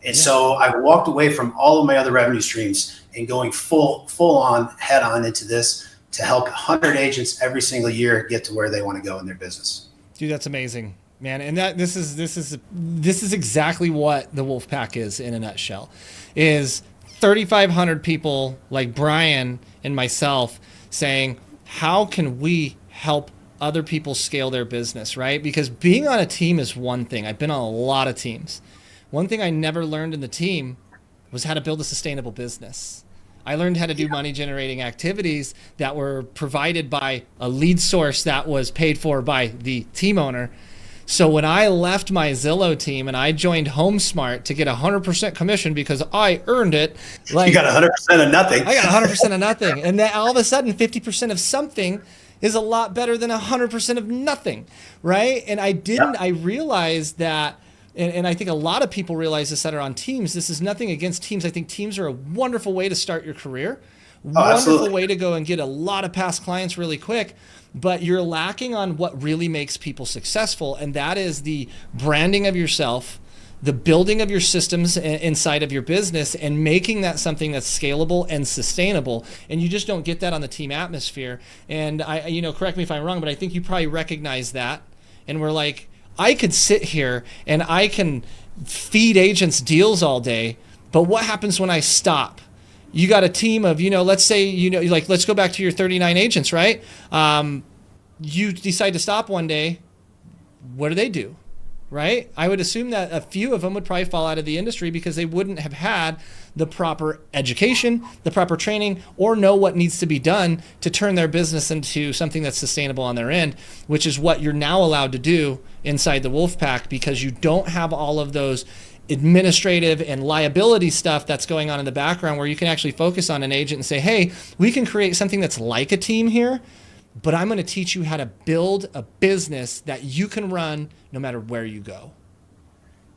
And so I walked away from all of my other revenue streams and going full on, head on into this, to help 100 agents every single year get to where they want to go in their business. Dude, that's amazing, man. And this is exactly what the Wolfpack is in a nutshell. Is 3,500 people like Bryan and myself saying, how can we help other people scale their business, right? Because being on a team is one thing. I've been on a lot of teams. One thing I never learned in the team was how to build a sustainable business. I learned how to do money generating activities that were provided by a lead source that was paid for by the team owner. So when I left my Zillow team and I joined HomeSmart to get 100% commission because I earned it. Like, you got 100% of nothing. I got 100% of nothing. And then all of a sudden 50% of something is a lot better than 100% of nothing, right? And I realized that, and I think a lot of people realize this that are on teams. This is nothing against teams. I think teams are a wonderful way to start your career. Oh, Wonderful absolutely. way to go and get a lot of past clients really quick. But you're lacking on what really makes people successful, and that is the branding of yourself, the building of your systems inside of your business, and making that something that's scalable and sustainable. And you just don't get that on the team atmosphere. And correct me if I'm wrong, but I think you probably recognize that. And we're like, I could sit here and I can feed agents deals all day, but what happens when I stop? You got a team of, let's say, let's go back to your 39 agents, right? You decide to stop one day. What do? Right? I would assume that a few of them would probably fall out of the industry because they wouldn't have had the proper education, the proper training, or know what needs to be done to turn their business into something that's sustainable on their end, which is what you're now allowed to do inside the Wolfpack, because you don't have all of those administrative and liability stuff that's going on in the background, where you can actually focus on an agent and say, hey, we can create something that's like a team here, but I'm going to teach you how to build a business that you can run no matter where you go.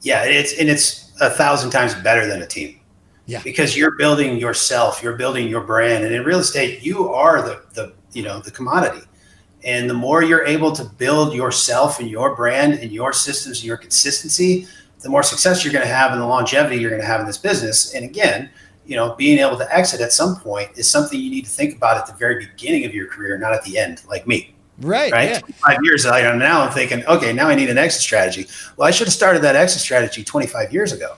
Yeah, it's 1,000 times better than a team. Yeah. Because you're building yourself, you're building your brand, and in real estate, you are the commodity. And the more you're able to build yourself and your brand and your systems and your consistency, the more success you're going to have and the longevity you're going to have in this business. And again, being able to exit at some point is something you need to think about at the very beginning of your career, not at the end, like me. Right. Yeah. 5 years now, I'm thinking, okay, now I need an exit strategy. Well, I should have started that exit strategy 25 years ago.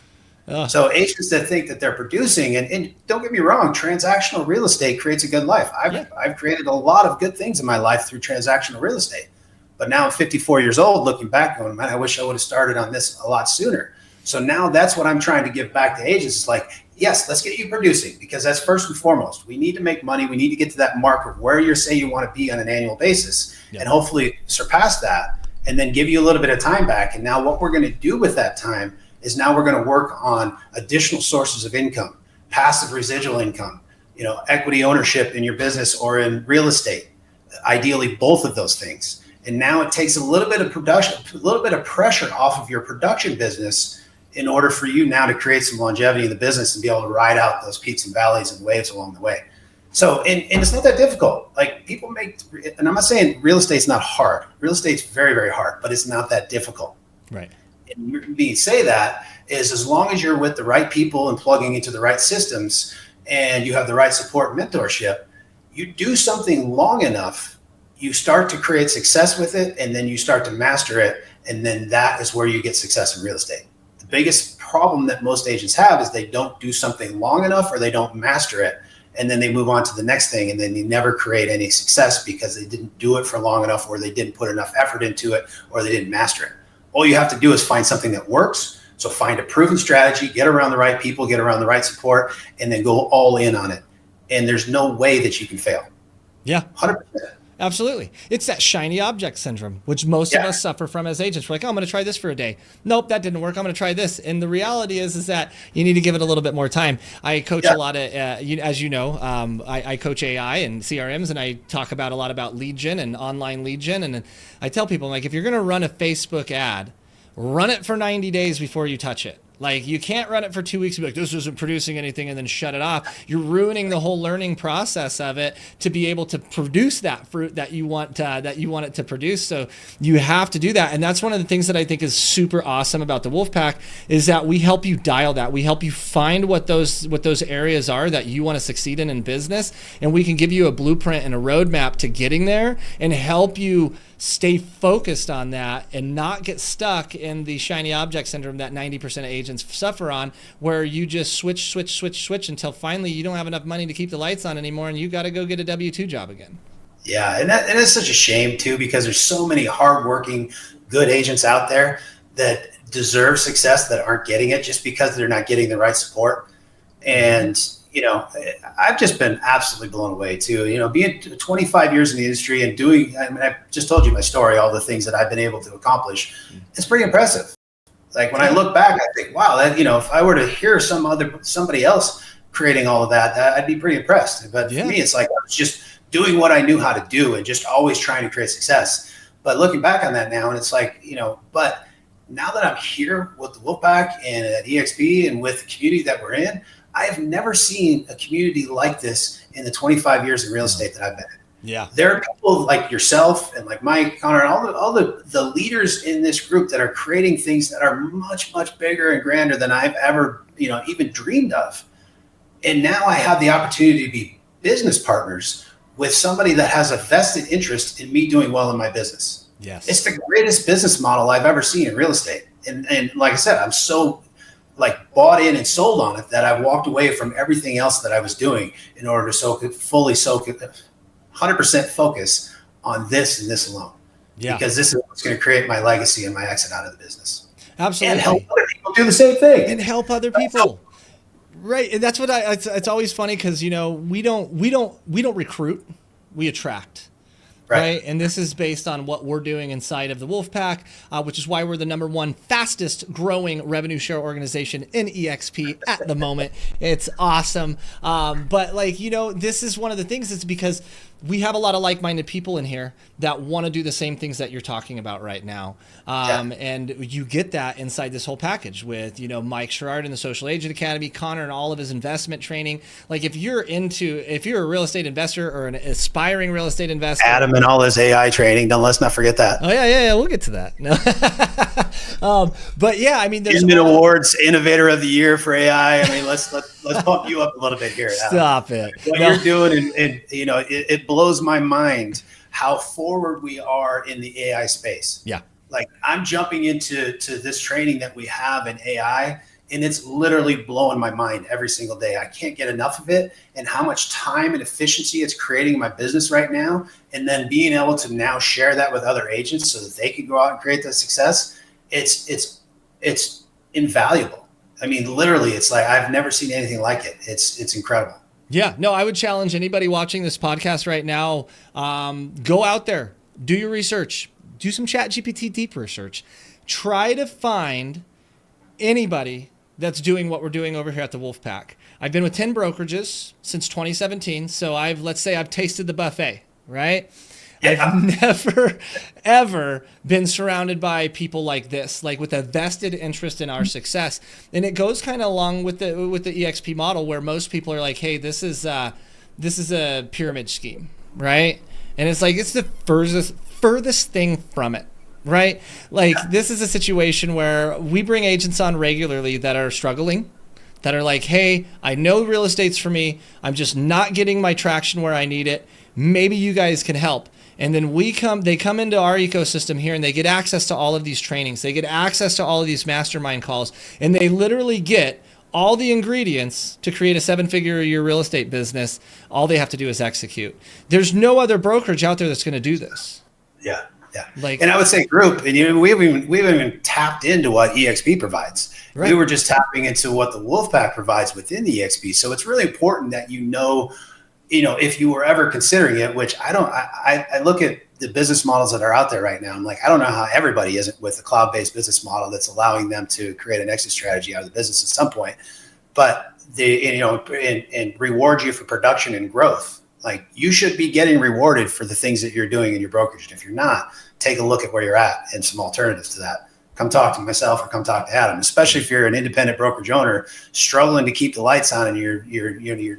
So agents that think that they're producing, and don't get me wrong, transactional real estate creates a good life. I've created a lot of good things in my life through transactional real estate. But now I'm 54 years old, looking back, going, man, I wish I would have started on this a lot sooner. So now that's what I'm trying to give back to agents. It's like, yes, let's get you producing, because that's first and foremost. We need to make money. We need to get to that mark of where you say you want to be on an annual basis, and hopefully surpass that, and then give you a little bit of time back. And now what we're going to do with that time is now we're going to work on additional sources of income, passive residual income, equity ownership in your business or in real estate, ideally both of those things. And now it takes a little bit of production, a little bit of pressure off of your production business in order for you now to create some longevity in the business and be able to ride out those peaks and valleys and waves along the way. So, and it's not that difficult. Like, people make, and I'm not saying real estate's not hard. Real estate's very, very hard, but it's not that difficult. Right. And me say that is, as long as you're with the right people and plugging into the right systems and you have the right support and mentorship, you do something long enough, you start to create success with it, and then you start to master it. And then that is where you get success in real estate. The biggest problem that most agents have is they don't do something long enough, or they don't master it. And then they move on to the next thing, and then you never create any success because they didn't do it for long enough, or they didn't put enough effort into it, or they didn't master it. All you have to do is find something that works. So find a proven strategy, get around the right people, get around the right support, and then go all in on it. And there's no way that you can fail. Yeah. 100%. Absolutely. It's that shiny object syndrome, which most of us suffer from as agents. We're like, oh, I'm going to try this for a day. Nope, that didn't work. I'm going to try this. And the reality is that you need to give it a little bit more time. I coach a lot of, as you know, I coach AI and CRMs, and I talk a lot about lead gen and online lead gen. And I tell people, like, if you're going to run a Facebook ad, run it for 90 days before you touch it. Like, you can't run it for 2 weeks and be like, this isn't producing anything, and then shut it off. You're ruining the whole learning process of it to be able to produce that fruit that you want it to produce. So you have to do that. And that's one of the things that I think is super awesome about the Wolfpack, is that we help you dial that. We help you find what those areas are that you want to succeed in business. And we can give you a blueprint and a roadmap to getting there, and help you stay focused on that and not get stuck in the shiny object syndrome that 90% of agents suffer on, where you just switch until finally you don't have enough money to keep the lights on anymore, and you got to go get a W-2 job again. Yeah, and it's such a shame too, because there's so many hardworking, good agents out there that deserve success that aren't getting it just because they're not getting the right support. And I've just been absolutely blown away too. Being 25 years in the industry and doing, I just told you my story, all the things that I've been able to accomplish. It's pretty impressive. Like, when I look back, I think, wow, that, if I were to hear somebody else creating all of that, I'd be pretty impressed. But for me, it's like, I was just doing what I knew how to do and just always trying to create success. But looking back on that now, and it's like, but now that I'm here with the Wolfpack and at EXP and with the community that we're in, I have never seen a community like this in the 25 years in real estate that I've been in. Yeah. There are people like yourself and like Mike, Connor, and all the leaders in this group that are creating things that are much, much bigger and grander than I've ever, even dreamed of. And now I have the opportunity to be business partners with somebody that has a vested interest in me doing well in my business. Yes. It's the greatest business model I've ever seen in real estate. And like I said, I'm so bought in and sold on it that I walked away from everything else that I was doing in order to fully 100% focus on this and this alone. Yeah. Because this is what's going to create my legacy and my exit out of the business. Absolutely. And help other people do the same thing. And help other people. Right. And that's what it's always funny because, we don't recruit, we attract. Right. And this is based on what we're doing inside of the Wolfpack, which is why we're the #1 fastest growing revenue share organization in EXP at the moment. It's awesome. But this is one of the things. It's because we have a lot of like-minded people in here that want to do the same things that you're talking about right now. And you get that inside this whole package with, Mike Sherrard and the Social Agent Academy, Connor and all of his investment training. Like if you're a real estate investor or an aspiring real estate investor. Adam and all his AI training. Let's not forget that. Oh yeah. We'll get to that. No. But yeah, I mean, there's Inman Awards Innovator of the Year for AI. I mean, let's pump you up a little bit here. Stop it. What you're doing, and it blows my mind how forward we are in the AI space. Yeah. Like I'm jumping into this training that we have in AI, and it's literally blowing my mind every single day. I can't get enough of it, and how much time and efficiency it's creating in my business right now. And then being able to now share that with other agents so that they can go out and create that success. It's invaluable. I mean, literally, it's like I've never seen anything like it. It's incredible. Yeah, no, I would challenge anybody watching this podcast right now, go out there, do your research, do some ChatGPT deep research, try to find anybody that's doing what we're doing over here at the Wolfpack. I've been with 10 brokerages since 2017, so let's say I've tasted the buffet, right? Yeah. I've never, ever been surrounded by people like this, like with a vested interest in our success. And it goes kind of along with the EXP model where most people are like, hey, this is a pyramid scheme, right? And it's like, it's the furthest thing from it, right? Like this is a situation where we bring agents on regularly that are struggling, that are like, hey, I know real estate's for me. I'm just not getting my traction where I need it. Maybe you guys can help. And then they come into our ecosystem here and they get access to all of these trainings. They get access to all of these mastermind calls, and they literally get all the ingredients to create a 7-figure a year real estate business. All they have to do is execute. There's no other brokerage out there that's going to do this. Yeah. And I would say group, and we haven't even tapped into what EXP provides. Right. We were just tapping into what the Wolfpack provides within the EXP. So it's really important that if you were ever considering it, which I look at the business models that are out there right now. I'm like, I don't know how everybody isn't with a cloud-based business model that's allowing them to create an exit strategy out of the business at some point, but and reward you for production and growth. Like you should be getting rewarded for the things that you're doing in your brokerage. And if you're not, take a look at where you're at and some alternatives to that. Come talk to myself or come talk to Adam, especially if you're an independent brokerage owner struggling to keep the lights on and you're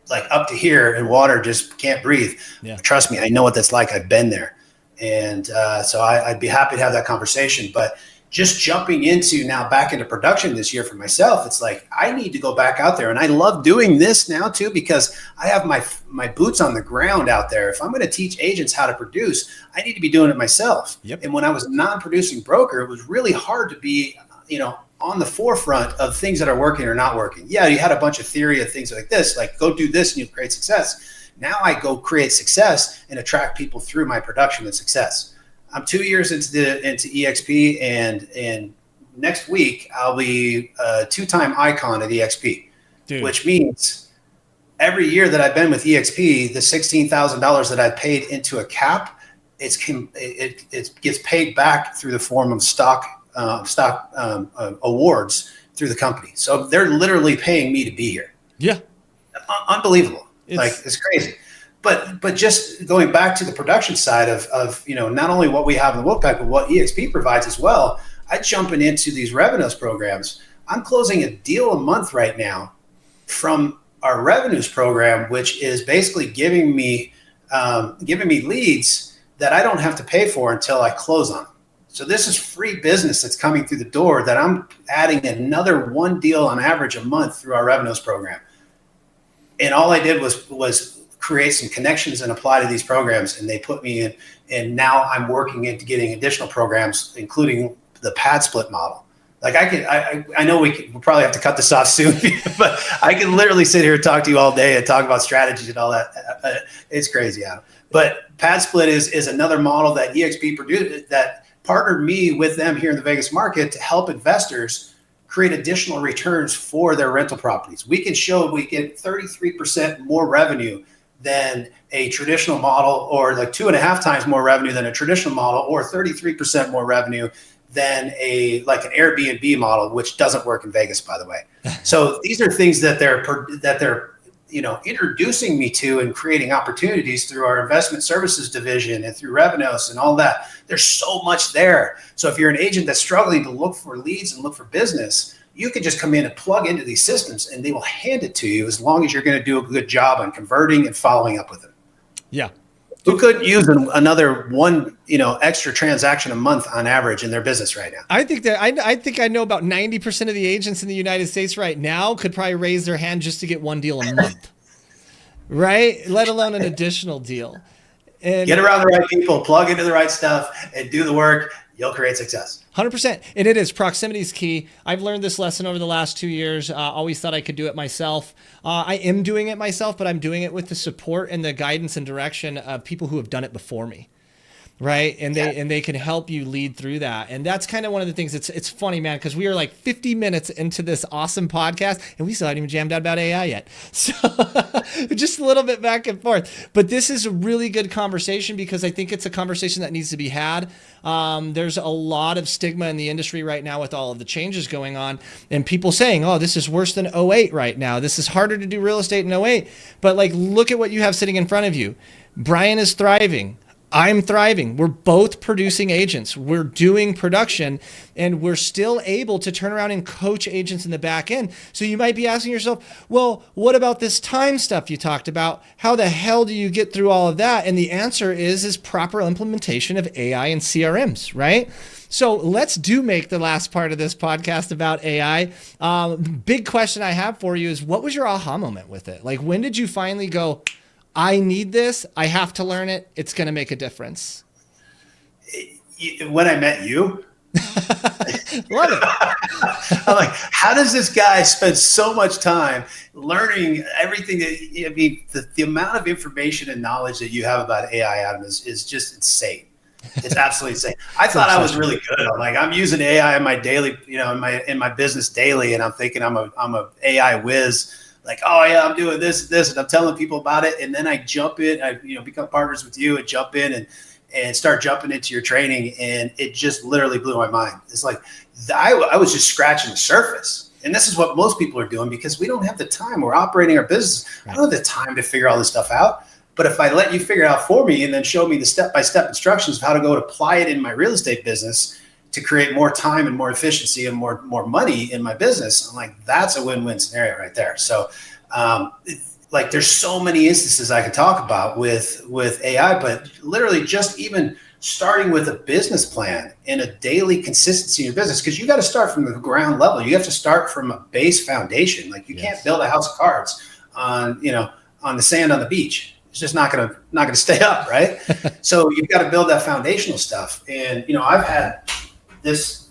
like up to here and water just can't breathe. Yeah. Trust me, I know what that's like. I've been there. And so I'd be happy to have that conversation. But just jumping back into production this year for myself, it's like I need to go back out there. And I love doing this now too, because I have my boots on the ground out there. If I'm going to teach agents how to produce, I need to be doing it myself. Yep. And when I was a non-producing broker, it was really hard to be, on the forefront of things that are working or not working. Yeah, you had a bunch of theory of things like this, like go do this and you'll create success. Now I go create success and attract people through my production and success. I'm 2 years into EXP, and next week I'll be a 2-time icon at EXP, Dude. Which means every year that I've been with EXP, the $16,000 that I paid into a cap, it gets paid back through the form of stock awards through the company. So they're literally paying me to be here. Yeah. Unbelievable. It's crazy. But just going back to the production side of not only what we have in the Wolfpack, but what EXP provides as well, I jumping into these revenues programs. I'm closing a deal a month right now from our revenues program, which is basically giving me leads that I don't have to pay for until I close on them. So this is free business that's coming through the door that I'm adding another one deal on average a month through our revenues program. And all I did was create some connections and apply to these programs, and they put me in. And now I'm working into getting additional programs, including the pad split model. Like I know we'll probably have to cut this off soon, but I can literally sit here and talk to you all day and talk about strategies and all that. It's crazy, Adam. But pad split is another model that EXP produced that partnered me with them here in the Vegas market to help investors create additional returns for their rental properties. We can show we get 33% more revenue than a traditional model, or like 2.5 times more revenue than a traditional model, or 33% more revenue than an Airbnb model, which doesn't work in Vegas, by the way. So these are things that they're introducing me to and creating opportunities through our investment services division and through revenues and all that. There's so much there. So if you're an agent that's struggling to look for leads and look for business, you can just come in and plug into these systems and they will hand it to you as long as you're going to do a good job on converting and following up with them. Yeah. Who couldn't use another one, extra transaction a month on average in their business right now? I think I know about 90% of the agents in the United States right now could probably raise their hand just to get one deal a month, right? Let alone an additional deal. And get around the right people, plug into the right stuff, and do the work. You'll create success. 100%. And it is. Proximity is key. I've learned this lesson over the last 2 years. Always thought I could do it myself. I am doing it myself, but I'm doing it with the support and the guidance and direction of people who have done it before me. Right. And they can help you lead through that. And that's kind of one of the things. It's funny, man, because we are like 50 minutes into this awesome podcast and we still haven't even jammed out about AI yet. So just a little bit back and forth. But this is a really good conversation because I think it's a conversation that needs to be had. There's a lot of stigma in the industry right now with all of the changes going on and people saying, oh, this is worse than '08 right now. This is harder to do real estate in '08. But like, look at what you have sitting in front of you. Bryan is thriving. I'm thriving. We're both producing agents. We're doing production and we're still able to turn around and coach agents in the back end. So you might be asking yourself, well, what about this time stuff you talked about? How the hell do you get through all of that? And the answer is proper implementation of AI and CRMs, right? So let's make the last part of this podcast about AI. Big question I have for you is, what was your aha moment with it? Like, when did you finally go, I need this. I have to learn it. It's going to make a difference. When I met you, love it. I'm like, how does this guy spend so much time learning everything the amount of information and knowledge that you have about AI, Adam, is just insane. It's absolutely insane. I thought I was really good. I'm using AI in my daily, in my business daily. And I'm thinking I'm a AI whiz. Like, oh yeah, I'm doing this, and I'm telling people about it. And then I jump in, I become partners with you and jump in and start jumping into your training. And it just literally blew my mind. It's like, I was just scratching the surface. And this is what most people are doing because we don't have the time. We're operating our business. I don't have the time to figure all this stuff out. But if I let you figure it out for me and then show me the step-by-step instructions of how to go to apply it in my real estate business to create more time and more efficiency and more money in my business, I'm like, that's a win-win scenario right there. So there's so many instances I could talk about with AI, but literally just even starting with a business plan and a daily consistency in your business, because you got to start from the ground level. You have to start from a base foundation. Like, you can't build a house of cards on the sand on the beach. It's just not gonna stay up, right? So you've got to build that foundational stuff. And I've had this,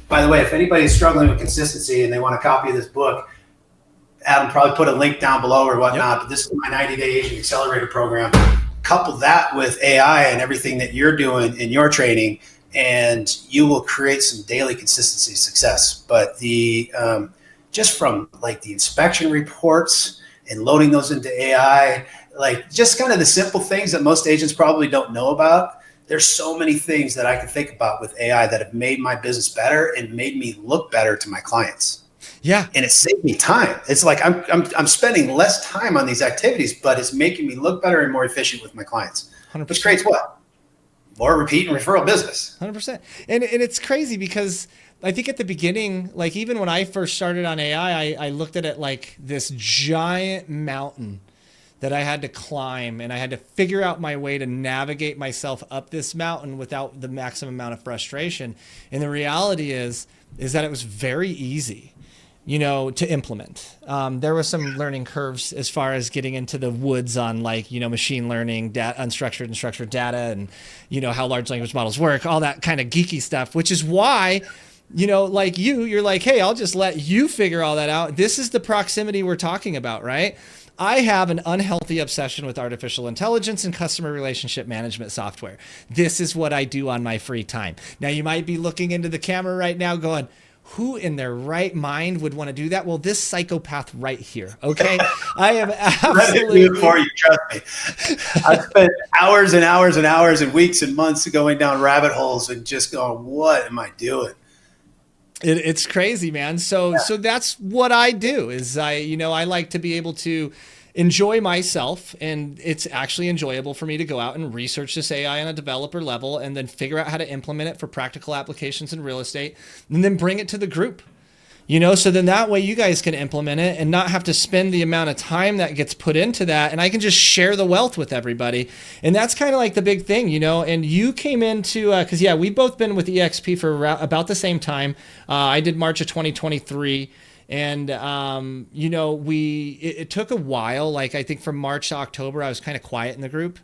by the way, if anybody's struggling with consistency and they want a copy of this book, Adam probably put a link down below or whatnot, but this is my 90-day agent accelerator program. Couple that with AI and everything that you're doing in your training, and you will create some daily consistency success. But just from like the inspection reports and loading those into AI, like just kind of the simple things that most agents probably don't know about. There's so many things that I can think about with AI that have made my business better and made me look better to my clients. Yeah. And it saved me time. It's like I'm spending less time on these activities, but it's making me look better and more efficient with my clients. 100%. Which creates what? More repeat and referral business. 100%. And it's crazy because I think at the beginning, like even when I first started on AI, I looked at it like this giant mountain that I had to climb, and I had to figure out my way to navigate myself up this mountain without the maximum amount of frustration. And the reality is that it was very easy, to implement. There was some learning curves as far as getting into the woods on like, machine learning, unstructured and structured data, and, how large language models work, all that kind of geeky stuff, which is why, like you're like, hey, I'll just let you figure all that out. This is the proximity we're talking about, right? I have an unhealthy obsession with artificial intelligence and customer relationship management software. This is what I do on my free time. Now, you might be looking into the camera right now going, who in their right mind would want to do that? Well, this psychopath right here, okay? I am absolutely... for you, trust me. I've spent hours and hours and hours and weeks and months going down rabbit holes and just going, what am I doing? It's crazy, man. So that's what I do is I like to be able to enjoy myself, and it's actually enjoyable for me to go out and research this AI on a developer level and then figure out how to implement it for practical applications in real estate and then bring it to the group. So then that way you guys can implement it and not have to spend the amount of time that gets put into that. And I can just share the wealth with everybody. And that's kind of like the big thing, and you came into, cause we've both been with EXP for about the same time. I did March of 2023. And, it took a while. Like I think from March to October, I was kind of quiet in the group.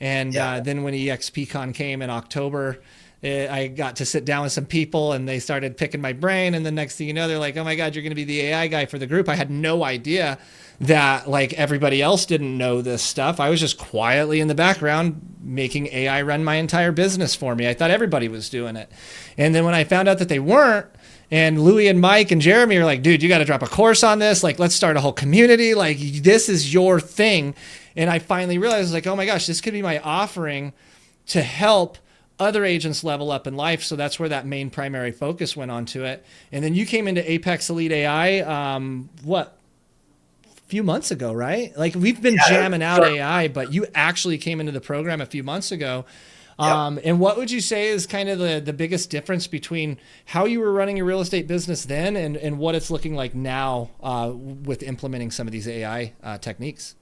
And then when EXPCon came in October, I got to sit down with some people and they started picking my brain. And the next thing you know, they're like, oh my God, you're going to be the AI guy for the group. I had no idea that like everybody else didn't know this stuff. I was just quietly in the background making AI run my entire business for me. I thought everybody was doing it. And then when I found out that they weren't, and Louie and Mike and Jeremy are like, dude, you got to drop a course on this. Like, let's start a whole community. Like, this is your thing. And I finally realized, like, oh my gosh, this could be my offering to help other agents level up in life. So that's where that main primary focus went onto it. And then you came into Apex Elite AI, a few months ago, right? Like we've been jamming out AI, but you actually came into the program a few months ago. And what would you say is kind of the biggest difference between how you were running your real estate business then and what it's looking like now with implementing some of these AI techniques?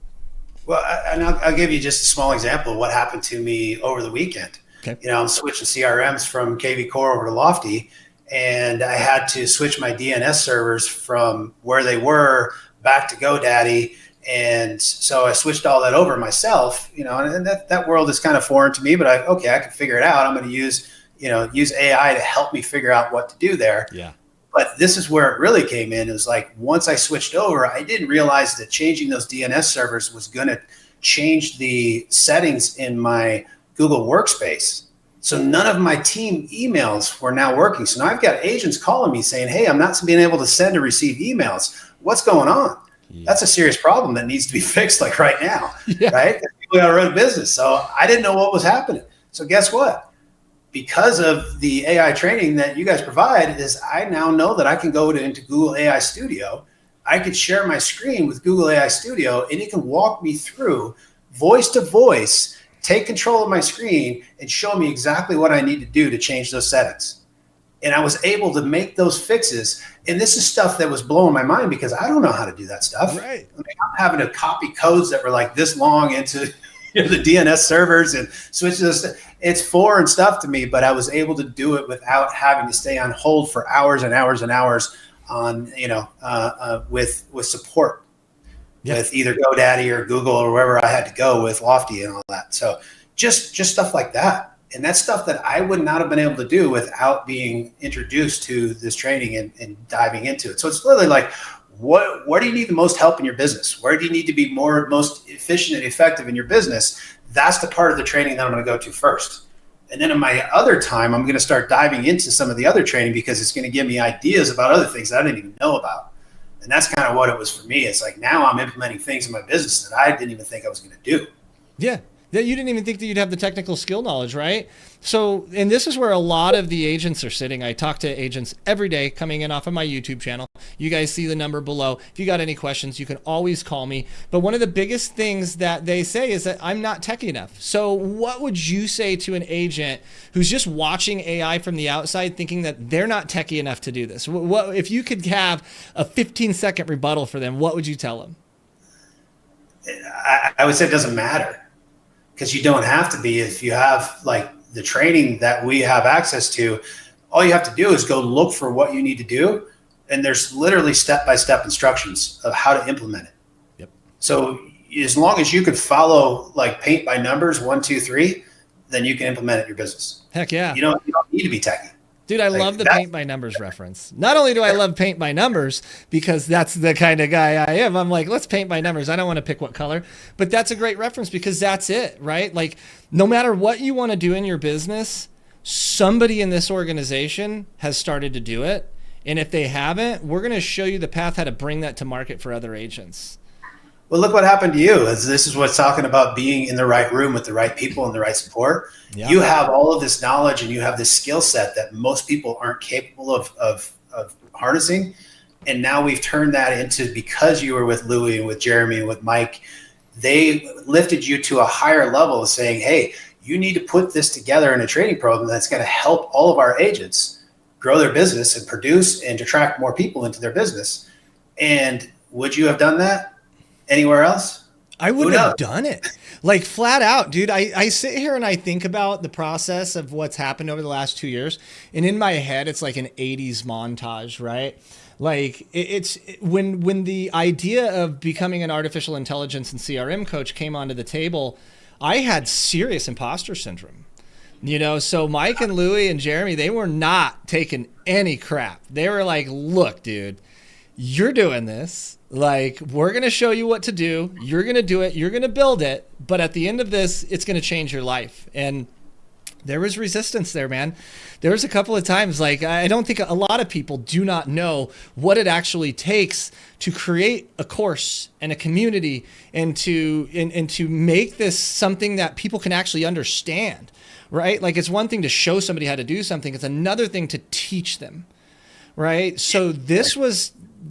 Well, I'll give you just a small example of what happened to me over the weekend. Okay. I'm switching CRMs from KV Core over to Lofty, and I had to switch my DNS servers from where they were back to GoDaddy. And so I switched all that over myself, and that world is kind of foreign to me, but I can figure it out. I'm going to use AI to help me figure out what to do there. Yeah. But this is where it really came in. It was like, once I switched over, I didn't realize that changing those DNS servers was going to change the settings in my Google Workspace. So none of my team emails were now working. So now I've got agents calling me saying, hey, I'm not being able to send or receive emails. What's going on? Yeah. That's a serious problem that needs to be fixed like right now, right? People got to run a business. So I didn't know what was happening. So guess what? Because of the AI training that you guys provide, is I now know that I can go into Google AI Studio. I could share my screen with Google AI Studio, and it can walk me through voice to voice, take control of my screen, and show me exactly what I need to do to change those settings. And I was able to make those fixes. And this is stuff that was blowing my mind because I don't know how to do that stuff. Right. I mean, I'm having to copy codes that were like this long into the DNS servers and switch this. It's foreign stuff to me, but I was able to do it without having to stay on hold for hours and hours and hours on, with support. Yep. With either GoDaddy or Google or wherever I had to go with Lofty and all that. So just stuff like that. And that's stuff that I would not have been able to do without being introduced to this training and diving into it. So it's literally like, where do you need the most help in your business? Where do you need to be most efficient and effective in your business? That's the part of the training that I'm going to go to first. And then in my other time, I'm going to start diving into some of the other training because it's going to give me ideas about other things that I didn't even know about. And that's kind of what it was for me. It's like now I'm implementing things in my business that I didn't even think I was going to do. Yeah. that you didn't even think that you'd have the technical skill knowledge, right? So, and this is where a lot of the agents are sitting. I talk to agents every day coming in off of my YouTube channel. You guys see the number below. If you got any questions, you can always call me. But one of the biggest things that they say is that I'm not techie enough. So what would you say to an agent who's just watching AI from the outside thinking that they're not techie enough to do this? What if you could have a 15-second rebuttal for them, what would you tell them? I would say it doesn't matter, because you don't have to be. If you have like the training that we have access to, all you have to do is go look for what you need to do. And there's literally step-by-step instructions of how to implement it. Yep. So as long as you could follow like paint by numbers, 1, 2, 3, then you can implement it in your business. Heck yeah. You don't need to be techie. Dude, I love the paint by numbers reference. Not only do I love paint by numbers because that's the kind of guy I am. I'm like, let's paint by numbers. I don't want to pick what color, but that's a great reference because that's it, right? Like no matter what you want to do in your business, somebody in this organization has started to do it. And if they haven't, we're going to show you the path how to bring that to market for other agents. Well, look what happened to you. This is what's talking about being in the right room with the right people and the right support. Yeah. You have all of this knowledge and you have this skill set that most people aren't capable of harnessing. And now we've turned that into, because you were with Louie and with Jeremy and with Mike, they lifted you to a higher level of saying, hey, you need to put this together in a training program that's going to help all of our agents grow their business and produce and attract more people into their business. And would you have done that anywhere else? I wouldn't have done it. Like flat out, dude. I sit here and I think about the process of what's happened over the last 2 years. And in my head, it's like an 80s montage, right? Like it's when the idea of becoming an artificial intelligence and CRM coach came onto the table, I had serious imposter syndrome. You know, so Mike and Louie and Jeremy, they were not taking any crap. They were like, look, dude, you're doing this. Like, we're going to show you what to do. You're going to do it. You're going to build it. But at the end of this, it's going to change your life. And there was resistance there, man. There was a couple of times, like, I don't think a lot of people do not know what it actually takes to create a course and a community and to make this something that people can actually understand, right? Like, it's one thing to show somebody how to do something. It's another thing to teach them, right? So this was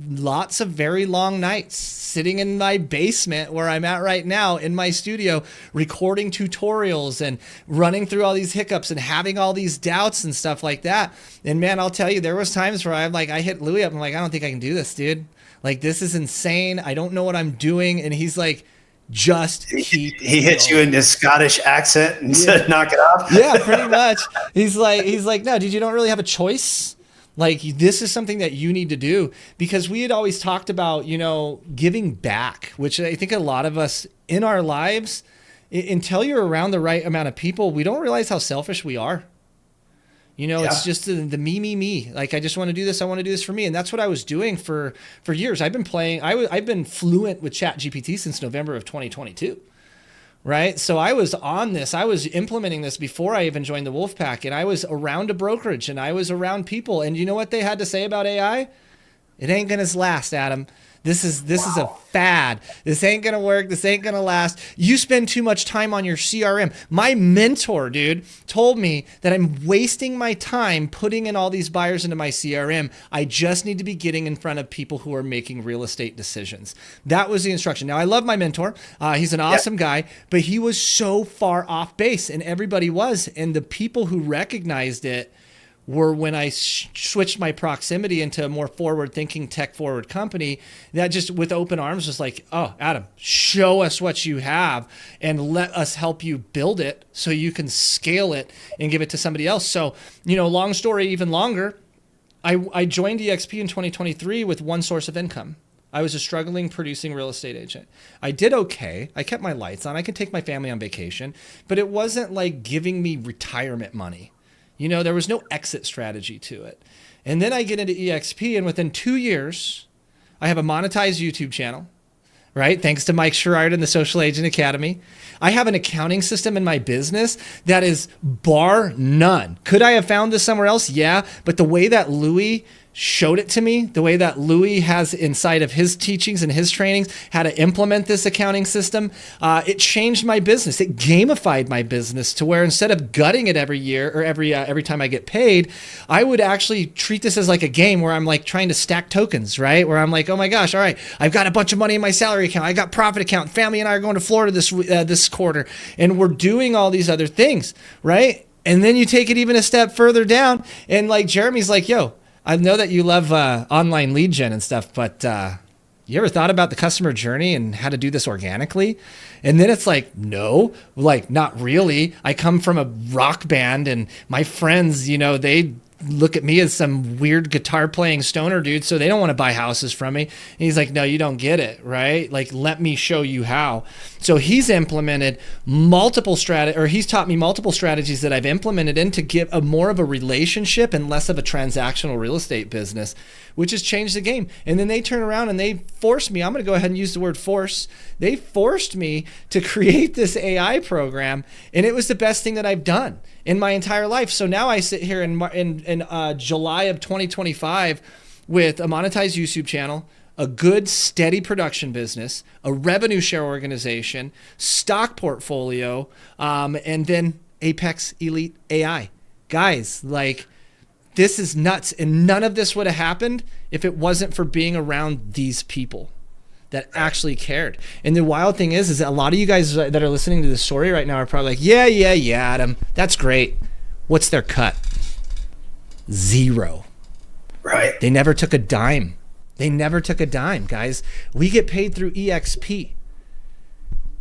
lots of very long nights sitting in my basement where I'm at right now in my studio, recording tutorials and running through all these hiccups and having all these doubts and stuff like that. And man, I'll tell you, there was times where I'm like, I hit Louie up. I'm like, I don't think I can do this, dude. Like, this is insane. I don't know what I'm doing. And he's like, just keep he hits you in his Scottish accent and said, knock it off. Yeah, pretty much. He's like, no, dude, you don't really have a choice. Like, this is something that you need to do, because we had always talked about, you know, giving back, which I think a lot of us in our lives, until you're around the right amount of people, we don't realize how selfish we are. You know, It's just the me. Like, I just want to do this. I want to do this for me. And that's what I was doing for years. I've been fluent with ChatGPT since November of 2022. Right. So I was on this. I was implementing this before I even joined the Wolfpack, and I was around a brokerage and I was around people. And you know what they had to say about AI? It ain't going to last, Adam. This is a fad. This ain't going to work. This ain't going to last. You spend too much time on your CRM. My mentor, dude, told me that I'm wasting my time putting in all these buyers into my CRM. I just need to be getting in front of people who are making real estate decisions. That was the instruction. Now, I love my mentor. He's an awesome guy, but he was so far off base, and everybody was. And the people who recognized it were when I switched my proximity into a more forward-thinking, tech-forward company that just with open arms was like, oh, Adam, show us what you have and let us help you build it so you can scale it and give it to somebody else. So, you know, long story even longer, I joined EXP in 2023 with one source of income. I was a struggling producing real estate agent. I did okay. I kept my lights on. I could take my family on vacation, but it wasn't like giving me retirement money. You know, there was no exit strategy to it. And then I get into EXP, and within 2 years, I have a monetized YouTube channel, right? Thanks to Mike Sherrard and the Social Agent Academy. I have an accounting system in my business that is bar none. Could I have found this somewhere else? Yeah. But the way that Louie showed it to me the way that Louis has inside of his teachings and his trainings, how to implement this accounting system. It changed my business. It gamified my business to where instead of gutting it every year or every time I get paid, I would actually treat this as like a game where I'm like trying to stack tokens, right? Where I'm like, oh my gosh, all right, I've got a bunch of money in my salary account. I got profit account. Family and I are going to Florida this quarter, and we're doing all these other things, right? And then you take it even a step further down, and like Jeremy's like, yo, I know that you love online lead gen and stuff, but you ever thought about the customer journey and how to do this organically? And then it's like, no, like not really. I come from a rock band, and my friends, they look at me as some weird guitar playing stoner dude, so they don't want to buy houses from me. And he's like, no, you don't get it, right? Like, let me show you how. So he's implemented he's taught me multiple strategies that I've implemented in to give a more of a relationship and less of a transactional real estate business, which has changed the game. And then they turn around and they forced me, I'm going to go ahead and use the word force. They forced me to create this AI program, and it was the best thing that I've done in my entire life. So now I sit here in July of 2025 with a monetized YouTube channel, a good steady production business, a revenue share organization, stock portfolio, and then Apex Elite AI. Guys, like, this is nuts. And none of this would have happened if it wasn't for being around these people that actually cared. And the wild thing is that a lot of you guys that are listening to this story right now are probably like, yeah, Adam, that's great. What's their cut? 0. Right. They never took a dime. Guys. We get paid through EXP,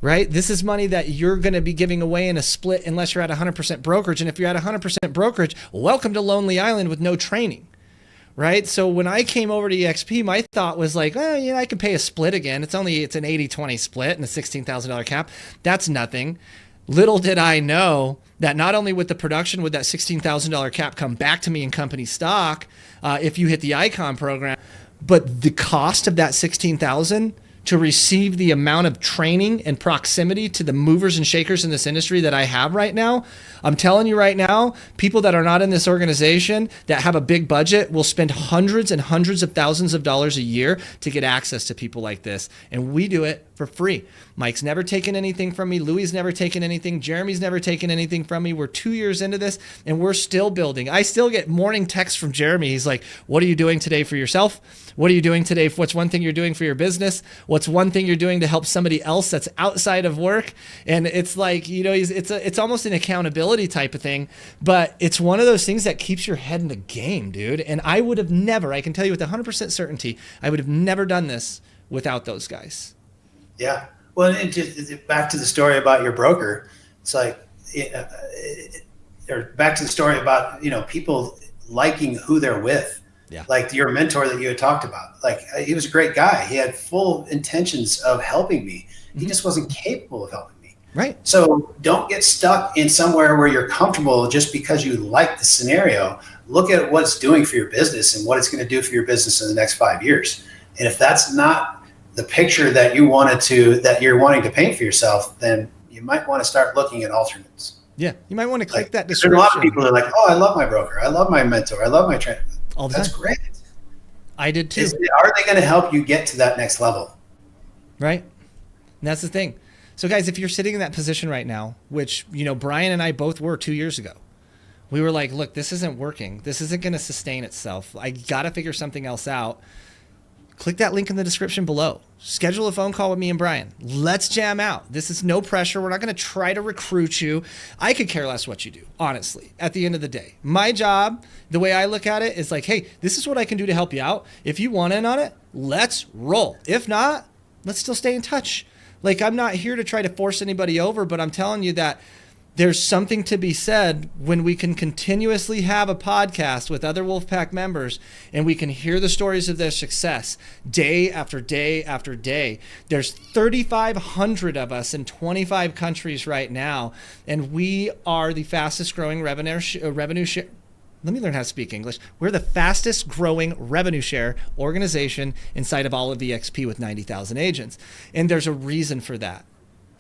right? This is money that you're going to be giving away in a split unless you're at 100% brokerage. And if you're at 100% brokerage, welcome to Lonely Island with no training. Right. So when I came over to EXP, my thought was like, I can pay a split again. It's an 80-20 split and a $16,000 cap. That's nothing. Little did I know that not only with the production would that $16,000 cap come back to me in company stock if you hit the Icon program, but the cost of that $16,000 to receive the amount of training and proximity to the movers and shakers in this industry that I have right now. I'm telling you right now, people that are not in this organization that have a big budget will spend hundreds and hundreds of thousands of dollars a year to get access to people like this. And we do it for free. Mike's never taken anything from me. Louie's never taken anything. Jeremy's never taken anything from me. We're 2 years into this and we're still building. I still get morning texts from Jeremy. He's like, what are you doing today for yourself? What are you doing today? What's one thing you're doing for your business? What's one thing you're doing to help somebody else that's outside of work? And it's like, it's almost an accountability type of thing, but it's one of those things that keeps your head in the game, dude. And I would have never, I can tell you with 100% certainty, I would have never done this without those guys. Yeah. Well, and just back to the story about your broker, it's like, or back to the story about, people liking who they're with. Yeah. Like your mentor that you had talked about, like he was a great guy. He had full intentions of helping me. He just wasn't capable of helping me. Right. So don't get stuck in somewhere where you're comfortable just because you like the scenario. Look at what it's doing for your business and what it's going to do for your business in the next 5 years. And if that's not the picture that you're wanting to paint for yourself, then you might want to start looking at alternates. Yeah. You might want to click that description. There's a lot of people that are like, oh, I love my broker. I love my mentor. I love my trainer. All the That's time. great. I did too. Are they going to help you get to that next level? Right. And that's the thing. So guys, if you're sitting in that position right now, which, Bryan and I both were 2 years ago, we were like, look, this isn't working. This isn't going to sustain itself. I got to figure something else out. Click that link in the description below. Schedule a phone call with me and Bryan. Let's jam out. This is no pressure. We're not going to try to recruit you. I could care less what you do, honestly, at the end of the day. My job, the way I look at it, is like, hey, this is what I can do to help you out. If you want in on it, let's roll. If not, let's still stay in touch. Like, I'm not here to try to force anybody over, but I'm telling you that there's something to be said when we can continuously have a podcast with other Wolfpack members and we can hear the stories of their success day after day after day. There's 3,500 of us in 25 countries right now, and we are the fastest growing revenue share. Let me learn how to speak English. We're the fastest growing revenue share organization inside of all of EXP with 90,000 agents. And there's a reason for that.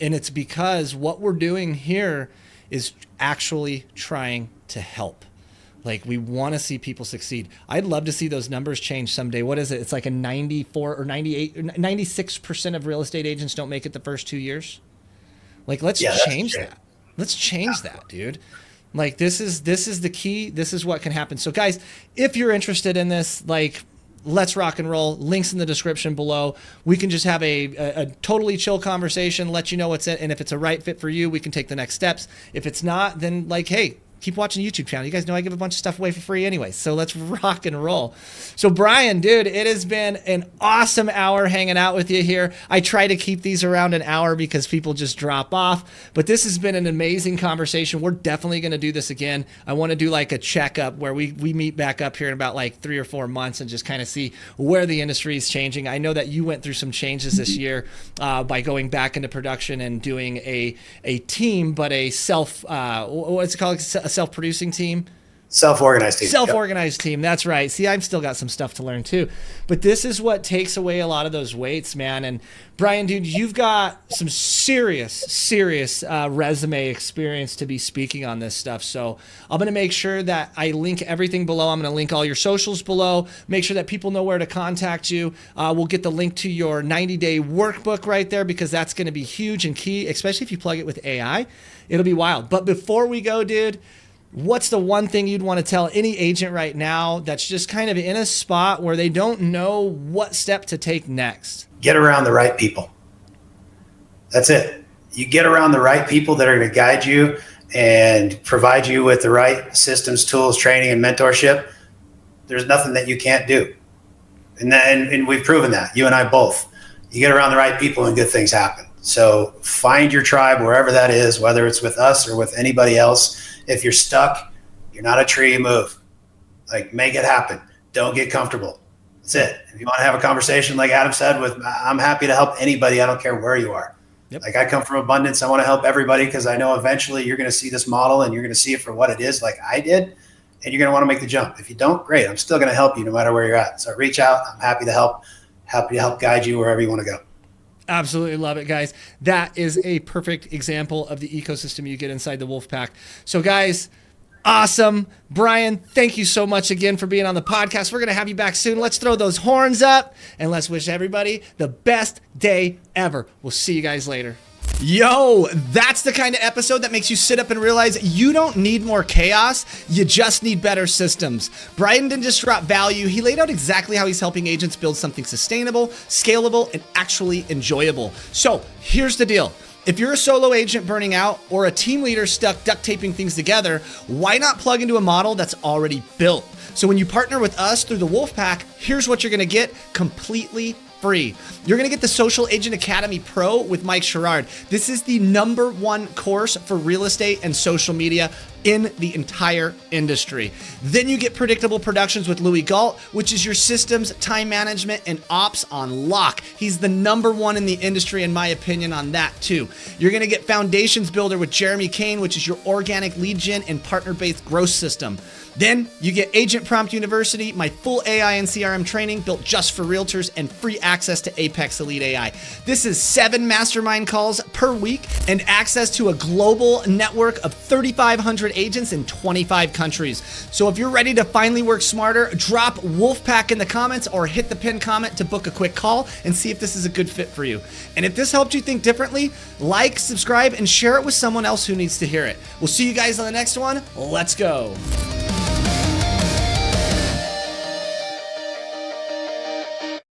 And it's because what we're doing here is actually trying to help. Like, we want to see people succeed. I'd love to see those numbers change someday. What is it? It's like a 94 or 98, 96% of real estate agents don't make it the first 2 years. Like, let's change that. Let's change that, dude. Like, this is the key. This is what can happen. So guys, if you're interested in this, like, let's rock and roll. Links in the description below. We can just have a totally chill conversation, let you know what's in, and if it's a right fit for you, we can take the next steps. If it's not, then like, hey, keep watching the YouTube channel. You guys know I give a bunch of stuff away for free anyway. So let's rock and roll. So Bryan, dude, it has been an awesome hour hanging out with you here. I try to keep these around an hour because people just drop off. But this has been an amazing conversation. We're definitely going to do this again. I want to do like a checkup where we meet back up here in about like 3 or 4 months and just kind of see where the industry is changing. I know that you went through some changes this year by going back into production and doing a team, but a what's it called? A self-producing team. Self-organized team. Self-organized team. That's right. See, I've still got some stuff to learn too. But this is what takes away a lot of those weights, man. And Bryan, dude, you've got some serious resume experience to be speaking on this stuff. So I'm going to make sure that I link everything below. I'm going to link all your socials below. Make sure that people know where to contact you. We'll get the link to your 90-day workbook right there because that's going to be huge and key, especially if you plug it with AI. It'll be wild. But before we go, dude, what's the one thing you'd want to tell any agent right now that's just kind of in a spot where they don't know what step to take next? Get around the right people. That's it. You get around the right people that are going to guide you and provide you with the right systems, tools, training, and mentorship. There's nothing that you can't do. And we've proven that, you and I both. You get around the right people and good things happen. So find your tribe wherever that is, whether it's with us or with anybody else. If you're stuck, you're not a tree, move. Like, make it happen. Don't get comfortable. That's it. If you want to have a conversation, like Adam said, I'm happy to help anybody. I don't care where you are. Yep. Like, I come from abundance. I want to help everybody because I know eventually you're going to see this model and you're going to see it for what it is, like I did, and you're going to want to make the jump. If you don't, great. I'm still going to help you no matter where you're at. So reach out. I'm happy to help guide you wherever you want to go. Absolutely love it, guys. That is a perfect example of the ecosystem you get inside the Wolfpack. So guys, awesome. Bryan, thank you so much again for being on the podcast. We're going to have you back soon. Let's throw those horns up and let's wish everybody the best day ever. We'll see you guys later. Yo, that's the kind of episode that makes you sit up and realize you don't need more chaos. You just need better systems. Bryan didn't just drop value. He laid out exactly how he's helping agents build something sustainable, scalable, and actually enjoyable. So here's the deal. If you're a solo agent burning out or a team leader stuck duct taping things together, why not plug into a model that's already built? So when you partner with us through the Wolfpack, here's what you're going to get completely free. You're going to get the Social Agent Academy Pro with Mike Sherrard. This is the #1 course for real estate and social media in the entire industry. Then you get Predictable Productions with Louis Galt, which is your systems, time management, and ops on lock. He's the #1 in the industry, in my opinion, on that too. You're going to get Foundations Builder with Jeremy Kane, which is your organic lead gen and partner-based growth system. Then you get Agent Prompt University, my full AI and CRM training built just for realtors, and free access to Apex Elite AI. This is 7 mastermind calls per week and access to a global network of 3,500 agents in 25 countries. So if you're ready to finally work smarter, drop Wolfpack in the comments or hit the pinned comment to book a quick call and see if this is a good fit for you. And if this helped you think differently, like, subscribe, and share it with someone else who needs to hear it. We'll see you guys on the next one. Let's go.